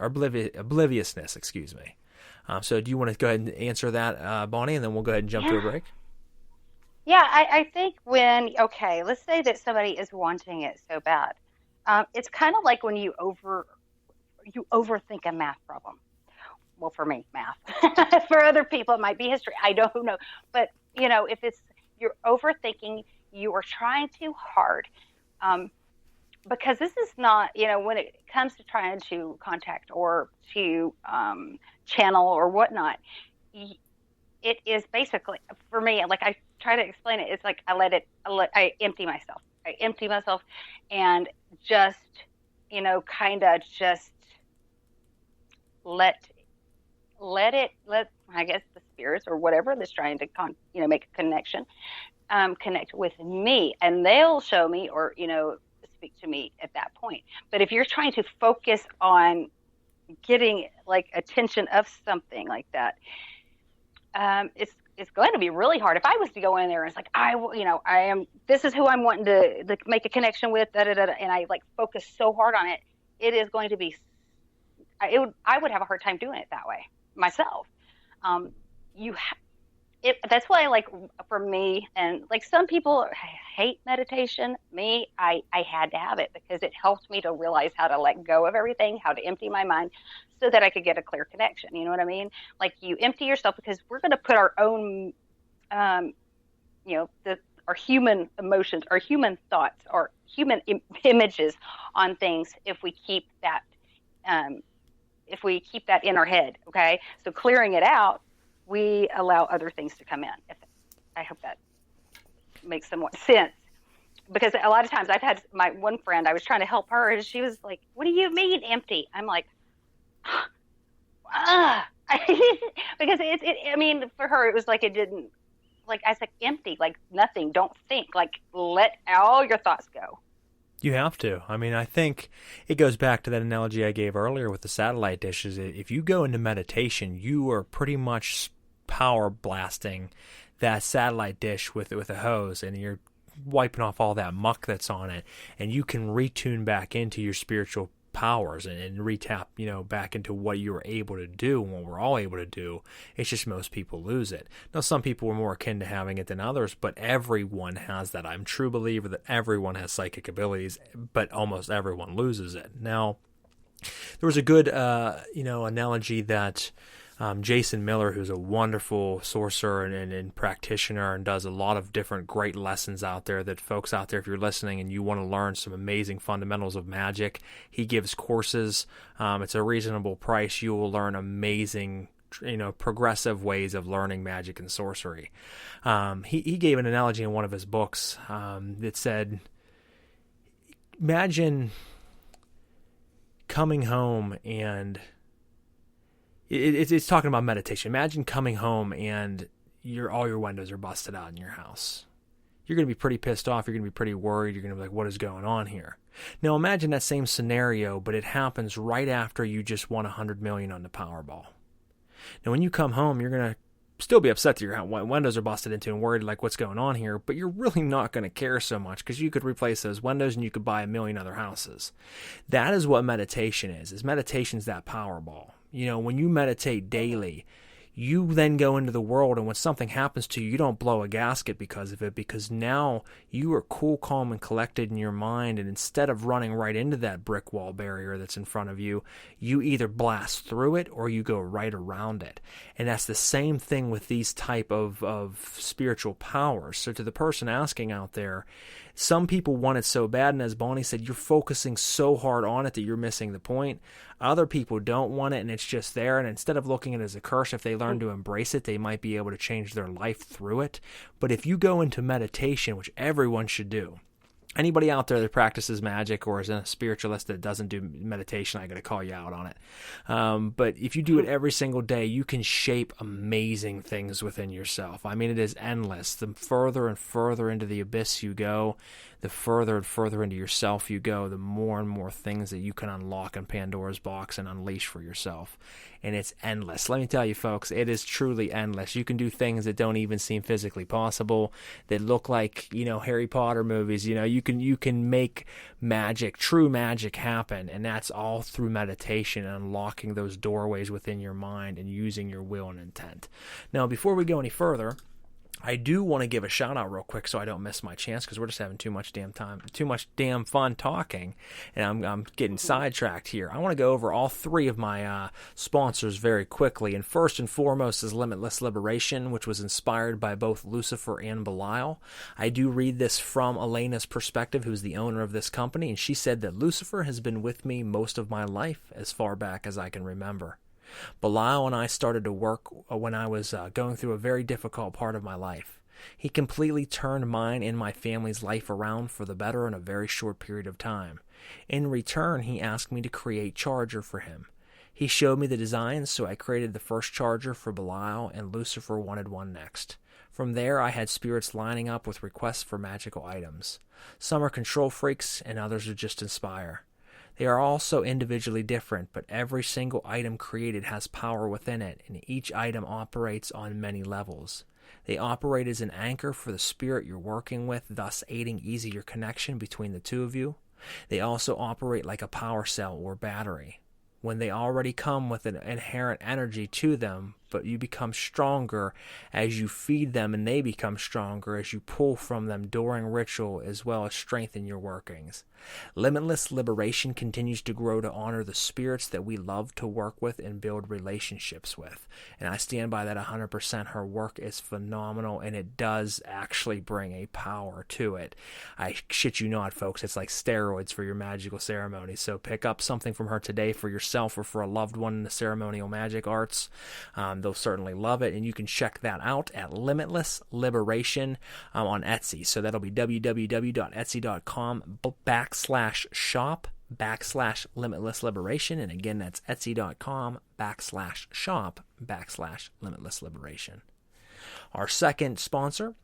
S1: So do you want to go ahead and answer that, Bonnie, and then we'll go ahead and jump to a break?
S2: Yeah, I think let's say that somebody is wanting it so bad. It's kind of like when you overthink a math problem. Well, for me, math. For other people, it might be history. I don't know. But, if you're overthinking, you are trying too hard. Because this is not, when it comes to trying to contact or to channel or whatnot, it is basically, for me, like I try to explain it, it's like I empty myself. I empty myself and just, kind of just let I guess the spirits or whatever that's trying to make a connection, connect with me, and they'll show me or speak to me at that point. But if you're trying to focus on getting like attention of something like that, it's going to be really hard. If I was to go in there and it's like this is who I'm wanting to make a connection with, and I like focus so hard on it, it is going to be. I would have a hard time doing it that way myself. That's why, like, for me, and like some people hate meditation. Me, I had to have it because it helped me to realize how to let go of everything, how to empty my mind so that I could get a clear connection. You know what I mean? Like, you empty yourself because we're going to put our own, our human emotions, our human thoughts, our human images on things if we keep that in our head. Okay. So clearing it out, we allow other things to come in. I hope that makes somewhat sense. Because a lot of times I've had my one friend, I was trying to help her, and she was like, "What do you mean empty?" I'm like, because for her, it was like it didn't, like, I said, empty, like nothing, don't think, like let all your thoughts go.
S1: You have to. I think it goes back to that analogy I gave earlier with the satellite dishes. If you go into meditation, you are pretty much power blasting that satellite dish with a hose, and you're wiping off all that muck that's on it, and you can retune back into your spiritual powers and retap, back into what you were able to do and what we're all able to do. It's just most people lose it. Now, some people are more akin to having it than others, but everyone has that. I'm a true believer that everyone has psychic abilities, but almost everyone loses it. Now, there was a good, analogy that Jason Miller, who's a wonderful sorcerer and practitioner and does a lot of different great lessons out there, that folks out there, if you're listening and you want to learn some amazing fundamentals of magic, he gives courses. It's a reasonable price. You will learn amazing, progressive ways of learning magic and sorcery. He gave an analogy in one of his books that said, imagine coming home and it's talking about meditation. Imagine coming home and all your windows are busted out in your house. You're going to be pretty pissed off. You're going to be pretty worried. You're going to be like, what is going on here? Now imagine that same scenario, but it happens right after you just won $100 million on the Powerball. Now when you come home, you're going to still be upset that your windows are busted into and worried like what's going on here, but you're really not going to care so much because you could replace those windows and you could buy 1 million other houses. That is what meditation is. Meditation's that Powerball. When you meditate daily, you then go into the world, and when something happens to you, you don't blow a gasket because of it, because now you are cool, calm, and collected in your mind, and instead of running right into that brick wall barrier that's in front of you, you either blast through it or you go right around it. And that's the same thing with these type of spiritual powers. So to the person asking out there, some people want it so bad, and as Bonnie said, you're focusing so hard on it that you're missing the point. Other people don't want it, and it's just there, and instead of looking at it as a curse, if they learn to embrace it, they might be able to change their life through it. But if you go into meditation, which everyone should do, Anybody out there that practices magic or is a spiritualist that doesn't do meditation, I got to call you out on it. But if you do it every single day, you can shape amazing things within yourself. I mean, it is endless. The further and further into the abyss you go, the further and further into yourself you go, the more and more things that you can unlock in Pandora's box and unleash for yourself. And it's endless. Let me tell you, folks, it is truly endless. You can do things that don't even seem physically possible, that look like, Harry Potter movies. You can make magic, true magic happen, and that's all through meditation and unlocking those doorways within your mind and using your will and intent. Now, before we go any further, I do want to give a shout out real quick so I don't miss my chance, because we're just having too much damn fun talking, and I'm getting sidetracked here. I want to go over all three of my sponsors very quickly, and first and foremost is Limitless Liberation, which was inspired by both Lucifer and Belial. I do read this from Elena's perspective, who's the owner of this company, and she said that Lucifer has been with me most of my life, as far back as I can remember. Belial and I started to work when I was going through a very difficult part of my life. He completely turned mine and my family's life around for the better in a very short period of time. In return, he asked me to create charger for him. He showed me the designs, so I created the first charger for Belial, and Lucifer wanted one next. From there, I had spirits lining up with requests for magical items. Some are control freaks, and others are just inspire. They are also individually different, but every single item created has power within it, and each item operates on many levels. They operate as an anchor for the spirit you're working with, thus aiding easier connection between the two of you. They also operate like a power cell or battery. When they already come with an inherent energy to them, but you become stronger as you feed them, and they become stronger as you pull from them during ritual, as well as strengthen your workings. Limitless Liberation continues to grow to honor the spirits that we love to work with and build relationships with. And I stand by that 100%. Her work is phenomenal, and it does actually bring a power to it. I shit you not, folks. It's like steroids for your magical ceremony. So pick up something from her today for yourself or for a loved one in the ceremonial magic arts. They'll certainly love it, and you can check that out at Limitless Liberation on Etsy. So that'll be www.etsy.com/shop/Limitless Liberation, and again, that's etsy.com/shop/Limitless Liberation. Our second sponsor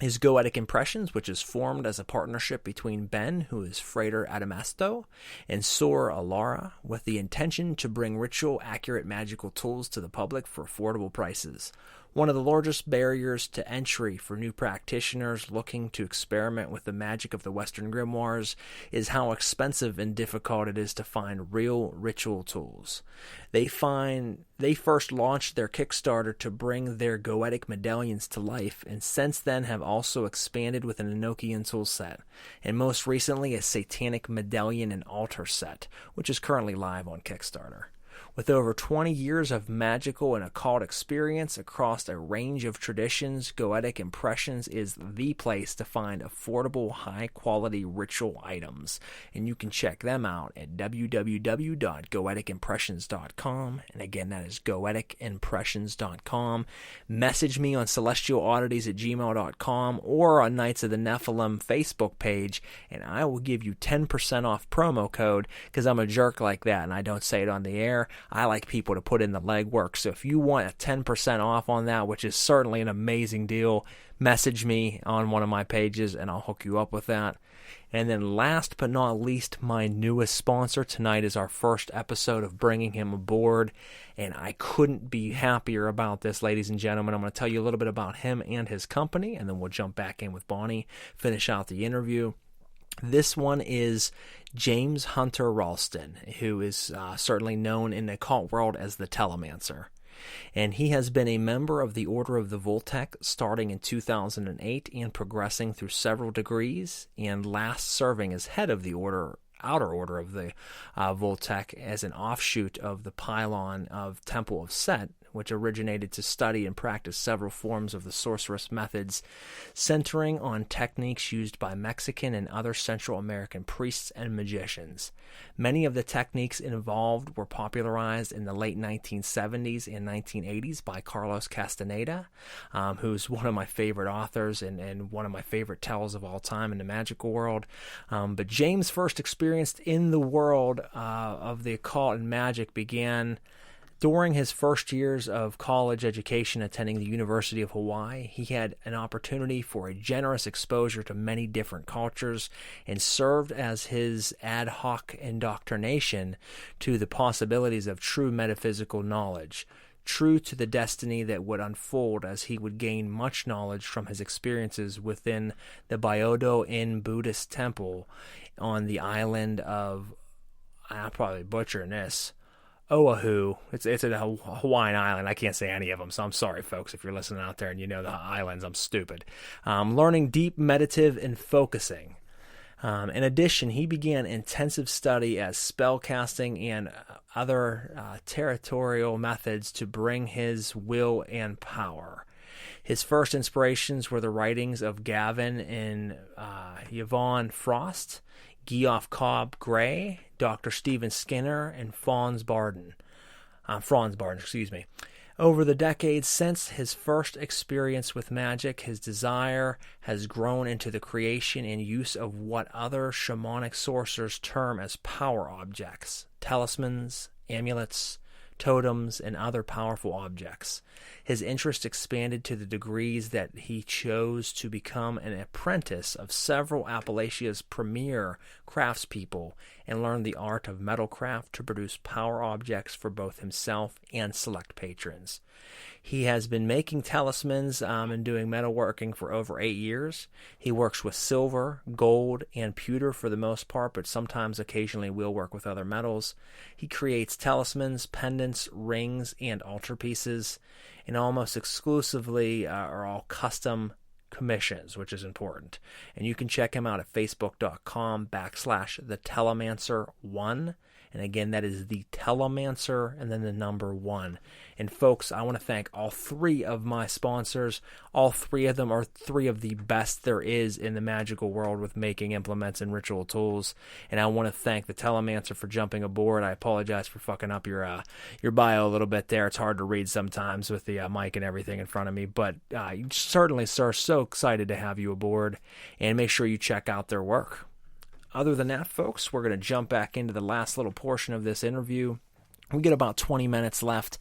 S1: is Goetic Impressions, which is formed as a partnership between Ben, who is Frater Adamesto, and Sor Alara, with the intention to bring ritual-accurate magical tools to the public for affordable prices. One of the largest barriers to entry for new practitioners looking to experiment with the magic of the Western grimoires is how expensive and difficult it is to find real ritual tools. They first launched their Kickstarter to bring their Goetic medallions to life, and since then have also expanded with an Enochian tool set, and most recently a Satanic medallion and altar set, which is currently live on Kickstarter. With over 20 years of magical and occult experience across a range of traditions, Goetic Impressions is the place to find affordable, high-quality ritual items. And you can check them out at www.goeticimpressions.com. And again, that is goeticimpressions.com. Message me on celestialoddities@gmail.com or on Knights of the Nephilim Facebook page, and I will give you 10% off promo code, because I'm a jerk like that, and I don't say it on the air. I like people to put in the legwork. So if you want a 10% off on that, which is certainly an amazing deal, message me on one of my pages and I'll hook you up with that. And then last but not least, my newest sponsor tonight is our first episode of bringing him aboard. And I couldn't be happier about this, ladies and gentlemen. I'm going to tell you a little bit about him and his company, and then we'll jump back in with Bonnie, finish out the interview. This one is James Hunter Ralston, who is certainly known in the occult world as the Telemancer. And he has been a member of the Order of the Voltec starting in 2008 and progressing through several degrees, and last serving as head of the Order outer order of the Voltec as an offshoot of the pylon of Temple of Set, which originated to study and practice several forms of the sorceress methods, centering on techniques used by Mexican and other Central American priests and magicians. Many of the techniques involved were popularized in the late 1970s and 1980s by Carlos Castaneda, who's one of my favorite authors and one of my favorite tells of all time in the magical world. But James' first experience in the world of the occult and magic began during his first years of college education attending the University of Hawaii. He had an opportunity for a generous exposure to many different cultures and served as his ad hoc indoctrination to the possibilities of true metaphysical knowledge, true to the destiny that would unfold as he would gain much knowledge from his experiences within the Byodo Inn Buddhist temple on the island of, I'm probably butchering this, Oahu. It's a Hawaiian island. I can't say any of them, so I'm sorry, folks, if you're listening out there and you know the islands. I'm stupid. Learning deep meditative and focusing. In addition, he began intensive study as spell casting and other territorial methods to bring his will and power. His first inspirations were the writings of Gavin and Yvonne Frost, Geoff Cobb Gray, Dr. Stephen Skinner, and Franz Barden. Over the decades since his first experience with magic, his desire has grown into the creation and use of what other shamanic sorcerers term as power objects, talismans, amulets, totems, and other powerful objects. His interest expanded to the degrees that he chose to become an apprentice of several Appalachia's premier craftspeople and learn the art of metalcraft to produce power objects for both himself and select patrons. He has been making talismans and doing metalworking for over 8 years. He works with silver, gold, and pewter for the most part, but sometimes occasionally will work with other metals. He creates talismans, pendants, rings, and altarpieces, and almost exclusively are all custom commissions, which is important. And you can check him out at facebook.com/thetelemancer1. And again, that is the Telemancer and then the number 1. And folks, I want to thank all 3 of my sponsors. All 3 of them are 3 of the best there is in the magical world with making implements and ritual tools. And I want to thank the Telemancer for jumping aboard. I apologize for fucking up your bio a little bit there. It's hard to read sometimes with the mic and everything in front of me. But certainly, sir, so excited to have you aboard. And make sure you check out their work. Other than that, folks, we're going to jump back into the last little portion of this interview. We get about 20 minutes left,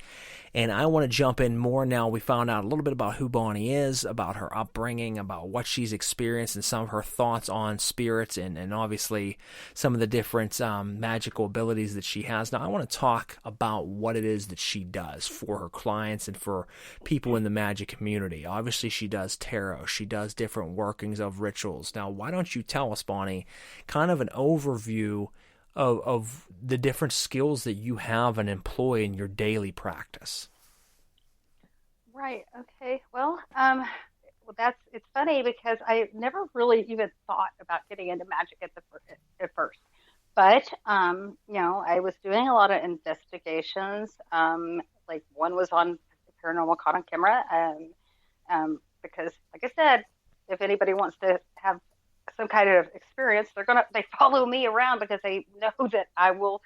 S1: and I want to jump in more now. We found out a little bit about who Bonnie is, about her upbringing, about what she's experienced, and some of her thoughts on spirits, and obviously some of the different magical abilities that she has. Now, I want to talk about what it is that she does for her clients and for people in the magic community. Obviously, she does tarot. She does different workings of rituals. Now, why don't you tell us, Bonnie, kind of an overview of the different skills that you have and employ in your daily practice?
S2: Right. Okay. Well, it's funny because I never really even thought about getting into magic at first. But, I was doing a lot of investigations. Like one was on paranormal caught on camera. Because like I said, if anybody wants to have some kind of experience, they follow me around because they know that I will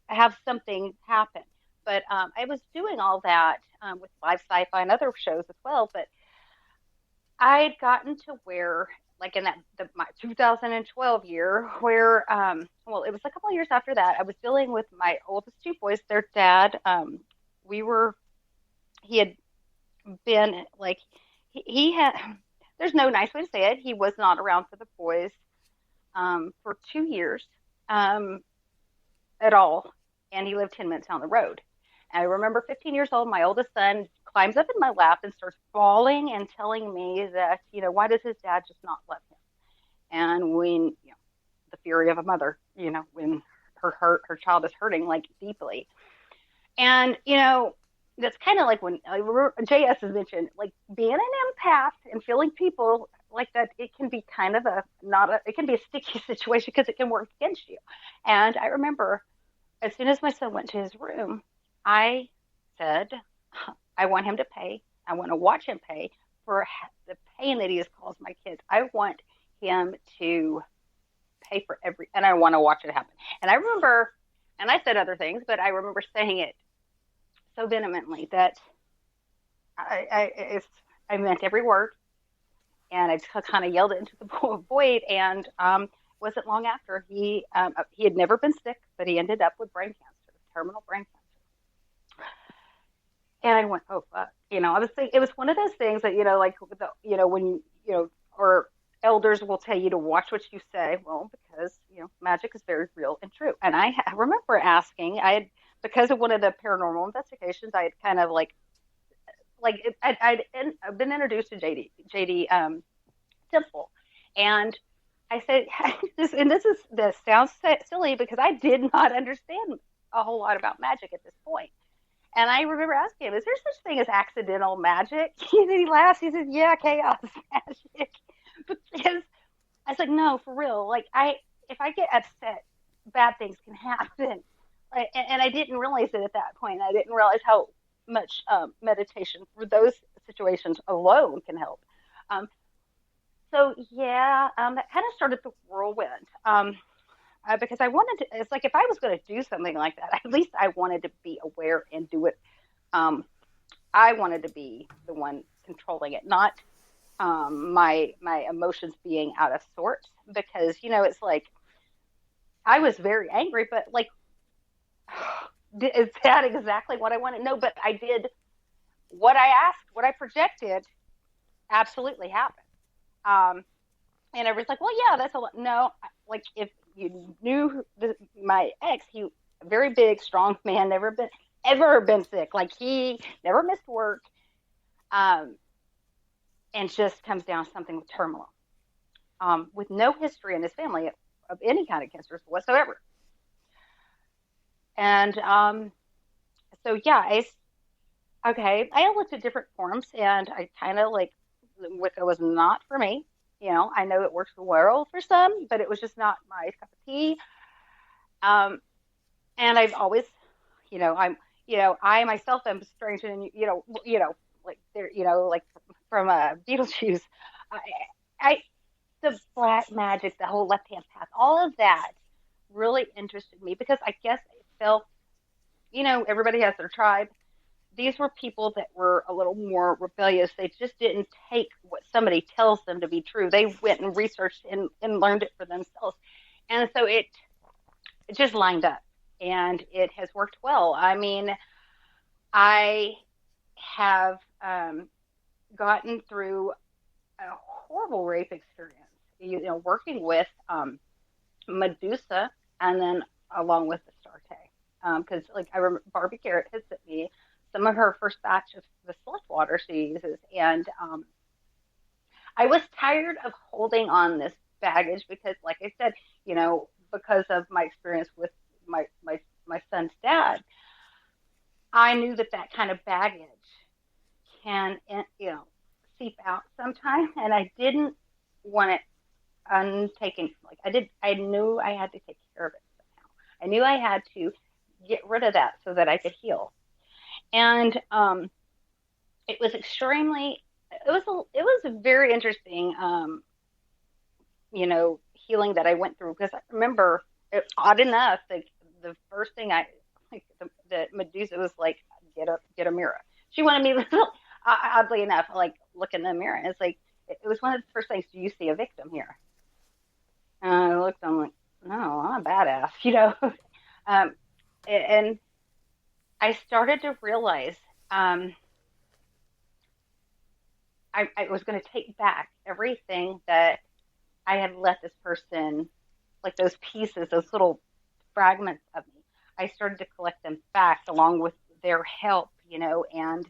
S2: have something happen. But I was doing all that with live sci-fi and other shows as well. But I'd gotten to where, like in my 2012 year, where it was a couple of years after that, I was dealing with my oldest 2 boys. Their dad, he had been like he had. There's no nice way to say it. He was not around for the boys for 2 years at all. And he lived 10 minutes down the road. And I remember 15 years old, my oldest son climbs up in my lap and starts bawling and telling me that, why does his dad just not love him? And when, the fury of a mother, when her child is hurting like deeply. And, that's kind of like when JS has mentioned, like being an empath and feeling people like that it can be kind of it can be a sticky situation because it can work against you. And I remember as soon as my son went to his room, I said, I want him to pay. I want to watch him pay for the pain that he has caused my kids. I want him to pay for and I want to watch it happen. And I remember, and I said other things, but I remember saying it so vehemently that I meant every word, and I kind of yelled it into the void. And wasn't long after he had never been sick, but he ended up with brain cancer, terminal brain cancer. And I went, oh fuck, I was thinking, it was one of those things that like when or elders will tell you to watch what you say. Well, because magic is very real and true. And I remember asking, because of one of the paranormal investigations, I had kind of I'd been introduced to JD Temple, and I said, this sounds silly because I did not understand a whole lot about magic at this point. And I remember asking him, is there such thing as accidental magic? And he laughs. He says, yeah, chaos magic. Because I was like, no, for real. Like, if I get upset, bad things can happen. And I didn't realize it at that point. I didn't realize how much meditation for those situations alone can help. So that kind of started the whirlwind. Because I wanted to, it's like if I was going to do something like that, at least I wanted to be aware and do it. I wanted to be the one controlling it, not my emotions being out of sorts. Because, it's like, I was very angry, but like, is that exactly what I wanted? No, but I did what I asked, what I projected absolutely happened. And everybody's like, well, yeah, that's a lot. No, like if you knew my ex, he very big, strong man, ever been sick. Like he never missed work. And just comes down to something with terminal, with no history in his family of any kind of cancers whatsoever. And so yeah, I looked at different forms, and I kind of like Wicca was not for me. I know it works well for some, but it was just not my cup of tea. And I've always, I myself am strange, and like there, like from Beetlejuice, the black magic, the whole left-hand path, all of that really interested me because I guess it felt, everybody has their tribe. These were people that were a little more rebellious. They just didn't take what somebody tells them to be true. They went and researched and learned it for themselves. And so it just lined up, and it has worked well. I mean, I have gotten through a horrible rape experience, working with Medusa, and then along with Astarte. Because I remember Barbie Garrett had sent me some of her first batch of the slut water she uses. And I was tired of holding on this baggage because, like I said, because of my experience with my son's dad, I knew that kind of baggage can, seep out sometime. And I didn't want it untaken. I knew I had to take care of it somehow. I knew I had to get rid of that so that I could heal. And it was a very interesting, healing that I went through, because I remember, odd enough, the first thing the Medusa was like, get a mirror. She wanted me to, oddly enough, like look in the mirror. It's like, it was one of the first things, do you see a victim here? And I looked, I'm like, no, I'm a badass, and I started to realize I was going to take back everything that I had let this person, like those pieces, those little fragments of me. I started to collect them back along with their help, and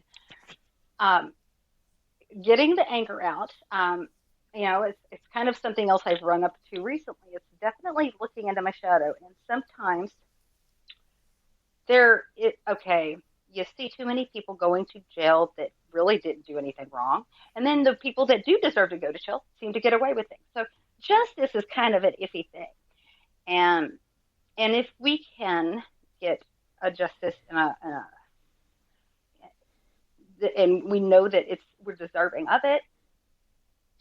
S2: getting the anger out. It's kind of something else I've run up to recently. It's definitely looking into my shadow, and sometimes you see too many people going to jail that really didn't do anything wrong. And then the people that do deserve to go to jail seem to get away with things. So justice is kind of an iffy thing. And if we can get a justice and we know that we're deserving of it,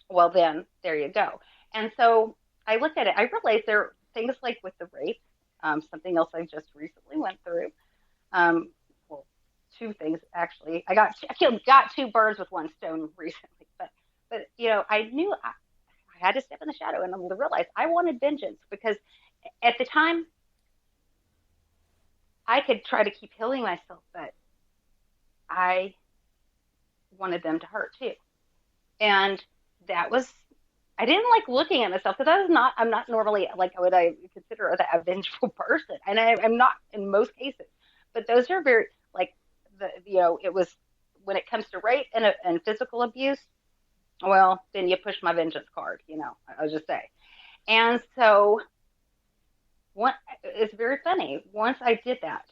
S2: well, then there you go. And so I looked at it. I realized there are things like with the rape, something else I just recently went through. Well, two things actually. I got two birds with one stone recently. But I knew I had to step in the shadow and realize I wanted vengeance, because at the time I could try to keep healing myself, but I wanted them to hurt too. And that was, I didn't like looking at myself, because I'm not normally like what I consider a vengeful person. And I'm not in most cases, but those are very like it was, when it comes to rape and physical abuse, well, then you push my vengeance card, I'll just say. And so it's very funny. Once I did that,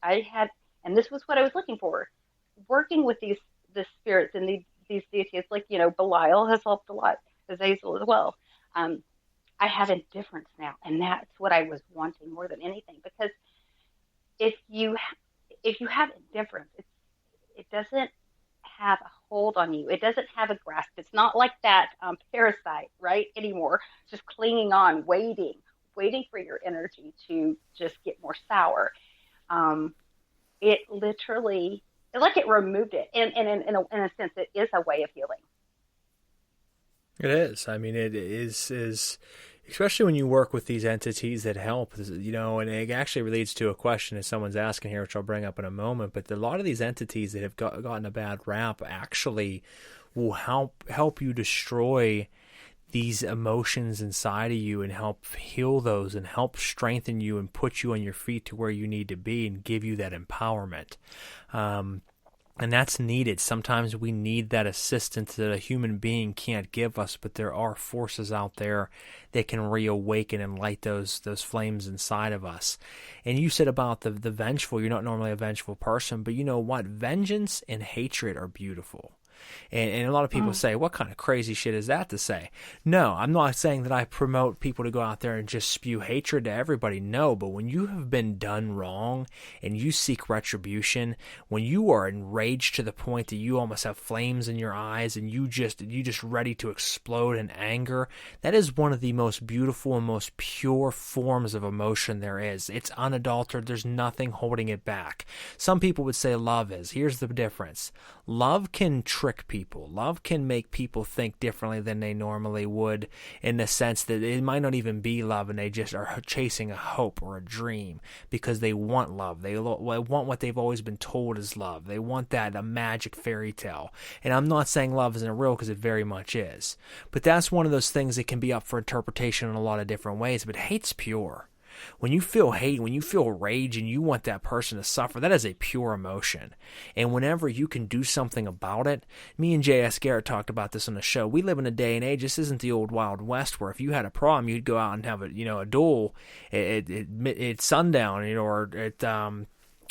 S2: and this was what I was looking for, working with the spirits and these deities, like, Belial has helped a lot, Azazel as well. I have indifference now, and that's what I was wanting more than anything, because if you have indifference, it doesn't have a hold on you. It doesn't have a grasp. It's not like that parasite, right, anymore, just clinging on, waiting for your energy to just get more sour. It literally, like it removed it. And in a sense, it is a way of healing.
S1: It is. I mean, it is especially when you work with these entities that help, and it actually relates to a question that someone's asking here, which I'll bring up in a moment. But a lot of these entities that have gotten a bad rap actually will help you destroy these emotions inside of you and help heal those and help strengthen you and put you on your feet to where you need to be and give you that empowerment. And that's needed. Sometimes we need that assistance that a human being can't give us, but there are forces out there that can reawaken and light those flames inside of us. And you said about the vengeful, you're not normally a vengeful person, but you know what? Vengeance and hatred are beautiful. And a lot of people say, what kind of crazy shit is that to say? No, I'm not saying that I promote people to go out there and just spew hatred to everybody. No, but when you have been done wrong and you seek retribution, when you are enraged to the point that you almost have flames in your eyes and you just ready to explode in anger, that is one of the most beautiful and most pure forms of emotion there is. It's unadulterated. There's nothing holding it back. Some people would say love is. Here's the difference. Love can trick people. Love can make people think differently than they normally would, in the sense that it might not even be love and they just are chasing a hope or a dream because they want love. They want what they've always been told is love. They want a magic fairy tale. And I'm not saying love isn't real, because it very much is. But that's one of those things that can be up for interpretation in a lot of different ways. But hate's pure. When you feel hate, when you feel rage and you want that person to suffer, that is a pure emotion. And whenever you can do something about it, me and J.S. Garrett talked about this on the show. We live in a day and age, this isn't the old Wild West where if you had a problem, you'd go out and have a duel at sundown, or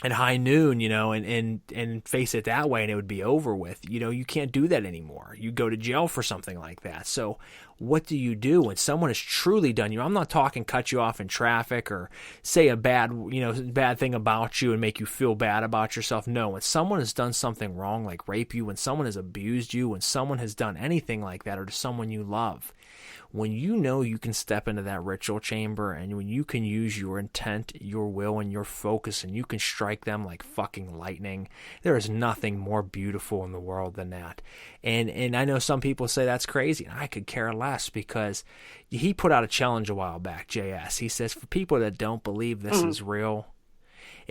S1: at high noon, and face it that way, and it would be over with. You can't do that anymore. You go to jail for something like that. So what do you do when someone has truly done you? I'm not talking cut you off in traffic or say a bad thing about you and make you feel bad about yourself. No, when someone has done something wrong, like rape you, when someone has abused you, when someone has done anything like that, or to someone you love, when you know you can step into that ritual chamber and when you can use your intent, your will, and your focus, and you can strike them like fucking lightning, there is nothing more beautiful in the world than that. And I know some people say that's crazy, and I could care less, because he put out a challenge a while back, JS. He says, for people that don't believe this is real,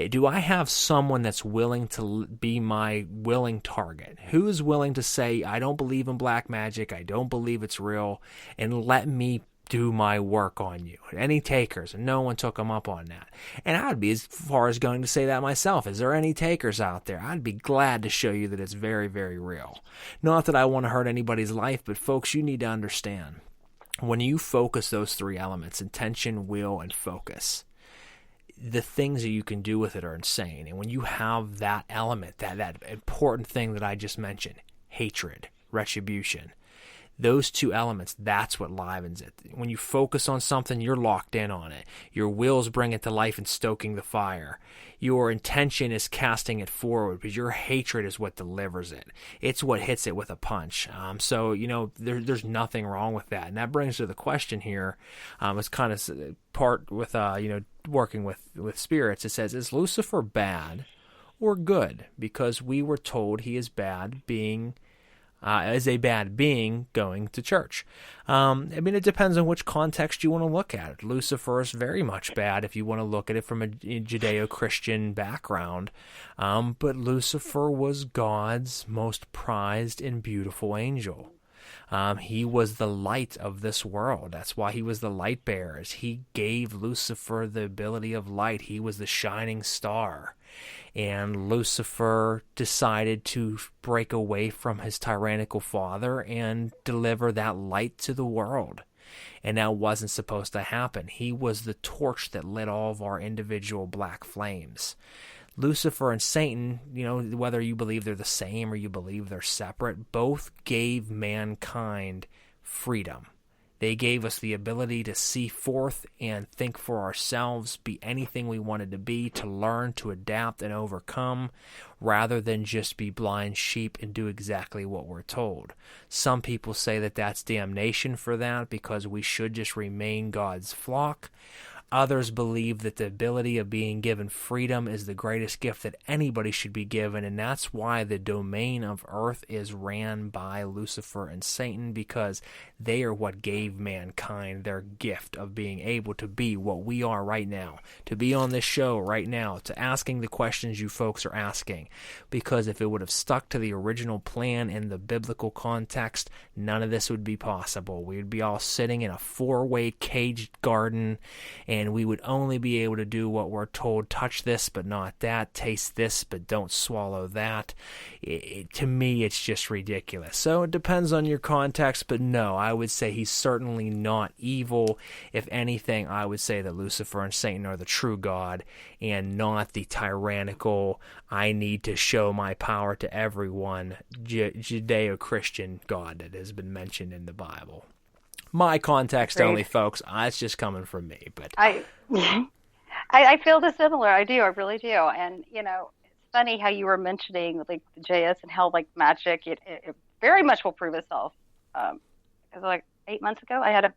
S1: do I have someone that's willing to be my willing target? Who is willing to say, I don't believe in black magic, I don't believe it's real, and let me do my work on you? Any takers? And no one took him up on that. And I'd be as far as going to say that myself. Is there any takers out there? I'd be glad to show you that it's very, very real. Not that I want to hurt anybody's life, but folks, you need to understand, when you focus those three elements, intention, will, and focus, the things that you can do with it are insane. And when you have that element, that important thing that I just mentioned, hatred, retribution, those two elements, that's what livens it. When you focus on something, you're locked in on it. Your wills bring it to life and stoking the fire. Your intention is casting it forward, but your hatred is what delivers it. It's what hits it with a punch. So, there's nothing wrong with that. And that brings to the question here. It's kind of part with, working with spirits. It says, is Lucifer bad or good? Because we were told he is bad, as a bad being going to church. It depends on which context you want to look at it. Lucifer is very much bad if you want to look at it from a Judeo-Christian background. But Lucifer was God's most prized and beautiful angel. He was the light of this world. That's why he was the light bearer. He gave Lucifer the ability of light. He was the shining star. And Lucifer decided to break away from his tyrannical father and deliver that light to the world. And that wasn't supposed to happen. He was the torch that lit all of our individual black flames. Lucifer and Satan, whether you believe they're the same or you believe they're separate, both gave mankind freedom. They gave us the ability to see forth and think for ourselves, be anything we wanted to be, to learn, to adapt, and overcome, rather than just be blind sheep and do exactly what we're told. Some people say that that's damnation for that because we should just remain God's flock. Others believe that the ability of being given freedom is the greatest gift that anybody should be given, and that's why the domain of earth is ran by Lucifer and Satan, because they are what gave mankind their gift of being able to be what we are right now, to be on this show right now, to asking the questions you folks are asking. Because if it would have stuck to the original plan in the biblical context, none of this would be possible. We would be all sitting in a four-way caged garden, and we would only be able to do what we're told: touch this but not that, taste this but don't swallow that. To me, it's just ridiculous. So it depends on your context, but no, I would say he's certainly not evil. If anything, I would say that Lucifer and Satan are the true God and not the tyrannical, I need to show my power to everyone, Judeo-Christian God that has been mentioned in the Bible. My context only, folks. It's just coming from me, but
S2: I feel the similar. I do. I really do. And it's funny how you were mentioning like the JS and how like Magick, it very much will prove itself. Because like 8 months ago, I had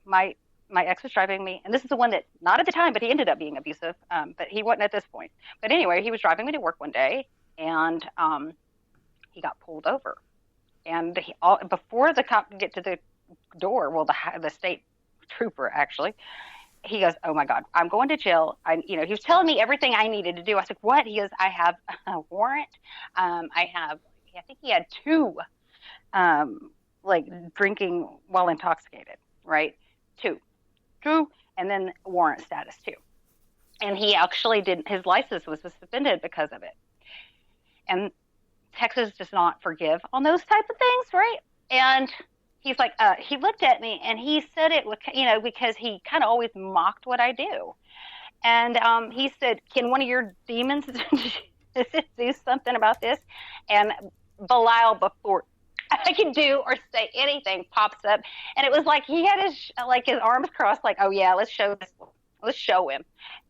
S2: my ex was driving me, and this is the one that not at the time, but he ended up being abusive. But he wasn't at this point. But anyway, he was driving me to work one day, and he got pulled over, and before the cop could get to the door, well, the state trooper actually, he goes, "Oh my God, I'm going to jail." He was telling me everything I needed to do. I was like, "What?" He goes, "I have a warrant. I think he had 2, like drinking while intoxicated, right? 2, and then warrant status 2, and he actually didn't. His license was suspended because of it, and Texas does not forgive on those type of things, right? And he's like, he looked at me and he said it, because he kind of always mocked what I do. And he said, "Can one of your demons do something about this?" And Belial, before I can do or say anything, pops up, and it was like he had his arms crossed, like, "Oh yeah, let's show him."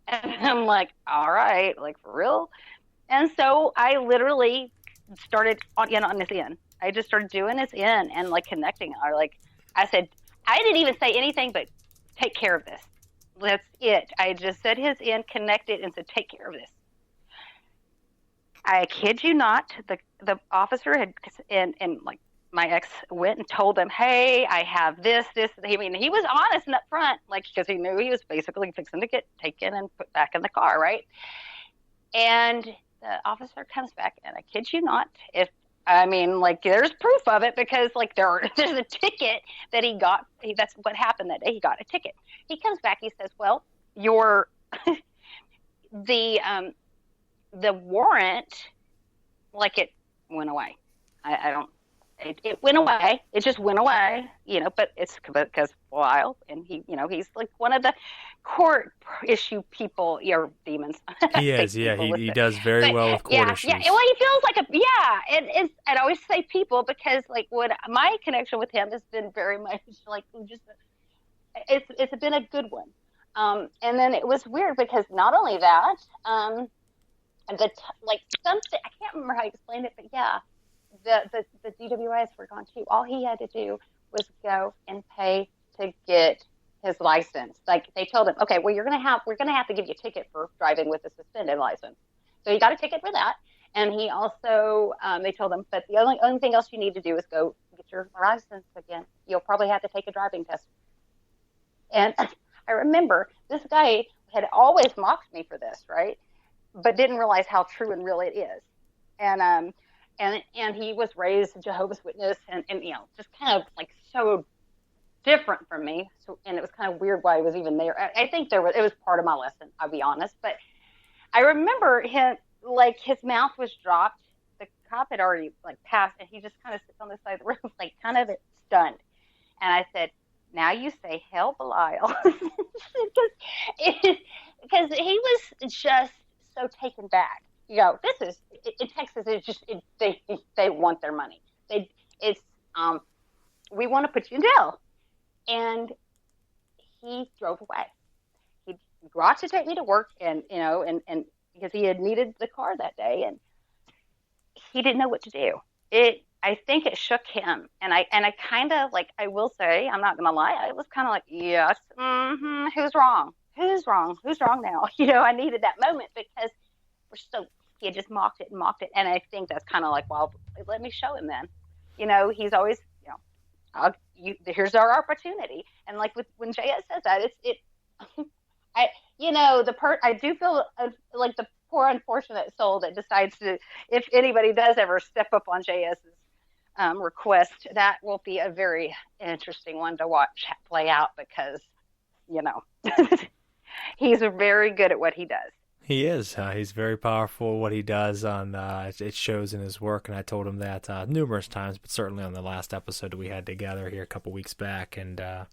S2: And I'm like, "All right, like for real?" And so I literally started on this end. I just started doing this in and like connecting. Or like I said, I didn't even say anything but take care of this. That's it. I just said his end, connected, and said take care of this. I kid you not. The officer had and like my ex went and told them, "Hey, I have this. I mean, he was honest and up front, like because he knew he was basically fixing to get taken and put back in the car, right?" And the officer comes back, and I kid you not, there's proof of it because like there's a ticket that he got. That's what happened that day. He got a ticket. He comes back. He says, "Well, your the warrant, like it went away. It went away. It just went away, but it's because while, and he's like one of the court issue people, or demons.
S1: He is, yeah. He does very well with court issues.
S2: Yeah. Well, he feels like I always say people because like what my connection with him has been very much like it's been a good one. And then it was weird because not only that, something I can't remember how I explained it, but yeah, the DWIs were gone too. All he had to do was go and pay to get his license. Like they told him, okay, well we're gonna have to give you a ticket for driving with a suspended license. So he got a ticket for that. And he also, they told him, but the only thing else you need to do is go get your license again. You'll probably have to take a driving test. And I remember this guy had always mocked me for this, right? But didn't realize how true and real it is. And he was raised a Jehovah's Witness and just kind of like so different from me. So, and it was kind of weird why he was even there. I think it was part of my lesson, I'll be honest. But I remember him, like his mouth was dropped. The cop had already like passed and he just kind of sits on the side of the room, like kind of stunned. And I said, now you say hell Belial. because he was just so taken back. This is in Texas. It's just they want their money. We want to put you in jail, and he drove away. He brought to take me to work, and because he had needed the car that day, and he didn't know what to do. I think it shook him, and I kind of like, I will say, I'm not gonna lie, I was kind of like, yes, who's wrong now? I needed that moment because he had just mocked it, and I think that's kind of like, well, let me show him then. He's always, here's our opportunity, and like when JS says that, I do feel like the poor unfortunate soul that decides to, if anybody does ever step up on JS's request, that will be a very interesting one to watch play out because, he's very good at what he does.
S1: He is. He's very powerful at what he does. It shows in his work, and I told him that numerous times, but certainly on the last episode that we had together here a couple weeks back. And I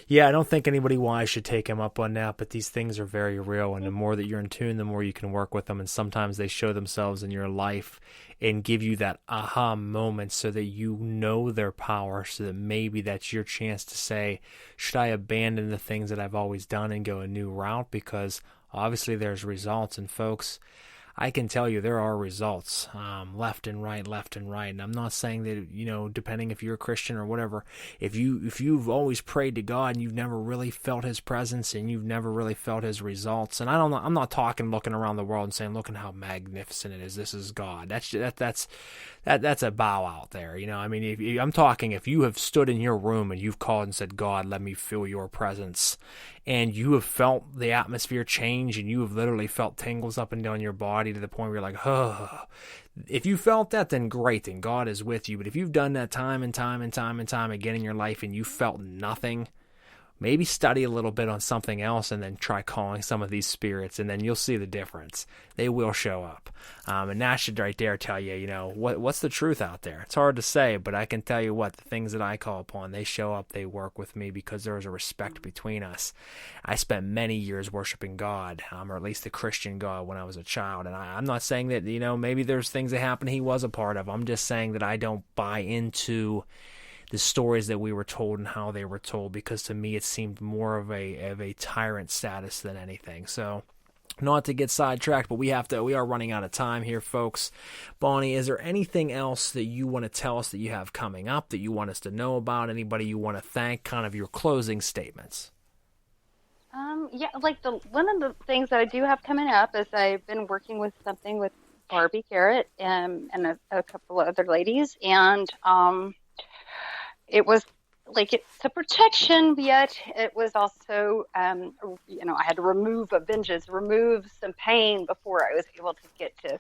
S1: don't think anybody wise should take him up on that, but these things are very real, and the more that you're in tune, the more you can work with them, and sometimes they show themselves in your life and give you that aha moment so that you know their power, so that maybe that's your chance to say, should I abandon the things that I've always done and go a new route? Because obviously there's results, and folks, I can tell you there are results left and right. And I'm not saying that, depending if you're a Christian or whatever, if you've always prayed to God and you've never really felt his presence and you've never really felt his results, and I'm not talking looking around the world and saying, look at how magnificent it is. This is God. That's a bow out there. I'm talking if you have stood in your room and you've called and said, God, let me feel your presence, and you have felt the atmosphere change and you have literally felt tingles up and down your body to the point where you're like, oh, if you felt that, then great, then God is with you. But if you've done that time and time again in your life and you felt nothing, maybe study a little bit on something else and then try calling some of these spirits, and then you'll see the difference. They will show up. And that should right there tell you, what's the truth out there. It's hard to say, but I can tell you what, the things that I call upon, they show up, they work with me because there is a respect between us. I spent many years worshiping God, or at least the Christian God when I was a child. And I'm not saying that, maybe there's things that happened he was a part of. I'm just saying that I don't buy into the stories that we were told and how they were told, because to me it seemed more of a tyrant status than anything. So, not to get sidetracked, but we are running out of time here, folks. Bonnie, is there anything else that you want to tell us that you have coming up, that you want us to know about? Anybody you want to thank? Kind of your closing statements. One of the things that I do have coming up is I've been working with something with Barbie Garrett and a couple of other ladies, and it was like, it's a protection, yet it was also, I had to remove some pain before I was able to get to,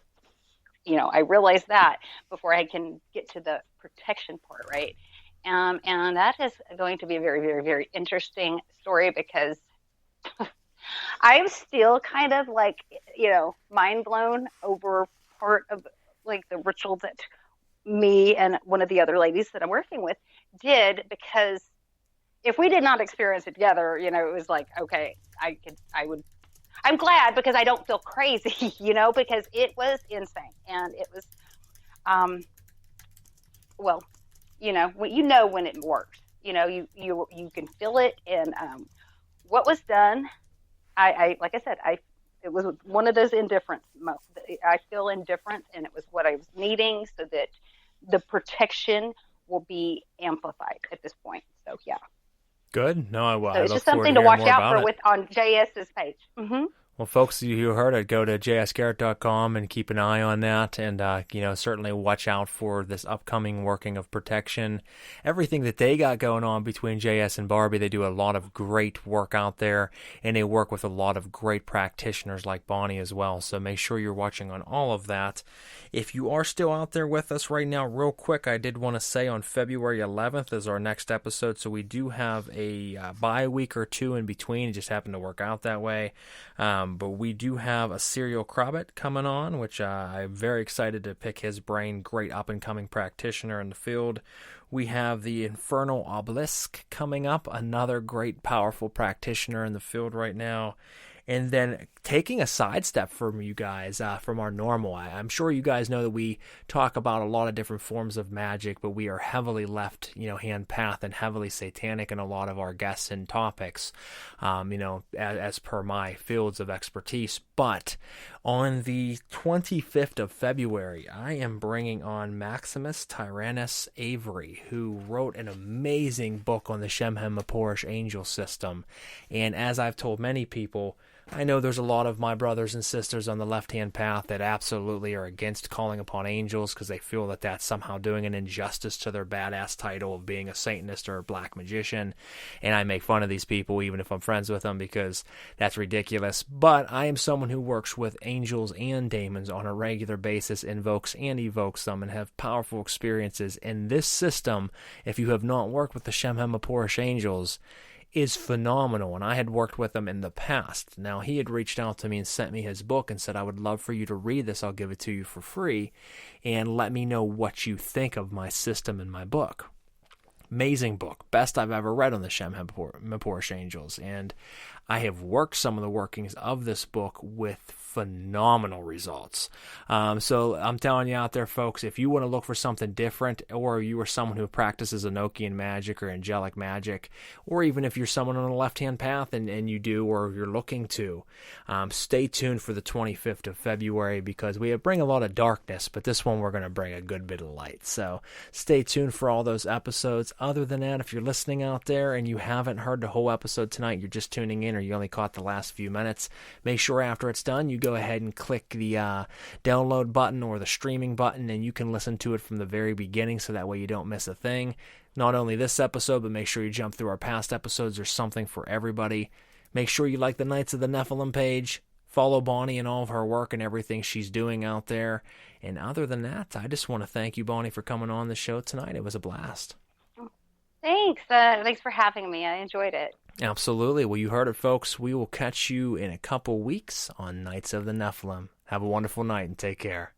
S1: I realized that before I can get to the protection part, right? And that is going to be a very, very, very interesting story, because I'm still kind of like, mind blown over part of like the ritual that me and one of the other ladies that I'm working with did, because
S2: if we did not experience it together, it was like, okay, I'm glad because I don't feel crazy, because it was insane. And it was, well, when it works, you can feel it. And what was done, I like I said, it was one of those indifference. I feel indifferent, and it was what I was needing so that the protection will be amplified at this point. So, yeah.
S1: Good. No,
S2: so it's just something to watch out for on JS's page. Mm-hmm.
S1: Well, folks, you heard it. Go to jsgarrett.com and keep an eye on that. And, certainly watch out for this upcoming working of protection. Everything that they got going on between JS and Barbie, they do a lot of great work out there. And they work with a lot of great practitioners like Bonnie as well. So make sure you're watching on all of that. If you are still out there with us right now, real quick, I did want to say on February 11th is our next episode. So we do have a bye week or two in between. It just happened to work out that way. But we do have a serial Krabbit coming on, which I'm very excited to pick his brain. Great up-and-coming practitioner in the field. We have the Infernal Obelisk coming up, another great, powerful practitioner in the field right now. And then taking a sidestep from you guys, from our normal, I'm sure you guys know that we talk about a lot of different forms of magic, but we are heavily left-hand path and heavily satanic in a lot of our guests and topics, as per my fields of expertise. But on the 25th of February, I am bringing on Maximus Tyrannus Avery, who wrote an amazing book on the Shemhem-Maporish angel system. And as I've told many people, I know there's a lot of my brothers and sisters on the left-hand path that absolutely are against calling upon angels because they feel that that's somehow doing an injustice to their badass title of being a Satanist or a black magician. And I make fun of these people even if I'm friends with them because that's ridiculous. But I am someone who works with angels and demons on a regular basis, invokes and evokes them, and have powerful experiences. And this system, if you have not worked with the Shemhem-Maporish angels, is phenomenal, and I had worked with him in the past. Now, he had reached out to me and sent me his book and said, I would love for you to read this. I'll give it to you for free, and let me know what you think of my system and my book. Amazing book. Best I've ever read on the Shemhem-Maporish angels, and I have worked some of the workings of this book with phenomenal results. So I'm telling you out there, folks, if you want to look for something different, or you are someone who practices Enochian magic or angelic magic, or even if you're someone on the left-hand path and you do, or you're looking to, stay tuned for the 25th of February because we bring a lot of darkness, but this one we're going to bring a good bit of light. So stay tuned for all those episodes. Other than that, if you're listening out there and you haven't heard the whole episode tonight, you're just tuning in or you only caught the last few minutes, make sure after it's done, you go ahead and click the download button or the streaming button, and you can listen to it from the very beginning so that way you don't miss a thing. Not only this episode, but make sure you jump through our past episodes. There's something for everybody. Make sure you like the Knights of the Nephilim page. Follow Bonnie and all of her work and everything she's doing out there. And other than that, I just want to thank you, Bonnie, for coming on the show tonight. It was a blast.
S2: Thanks. Thanks for having me. I enjoyed it.
S1: Absolutely. Well, you heard it, folks. We will catch you in a couple weeks on Knights of the Nephilim. Have a wonderful night and take care.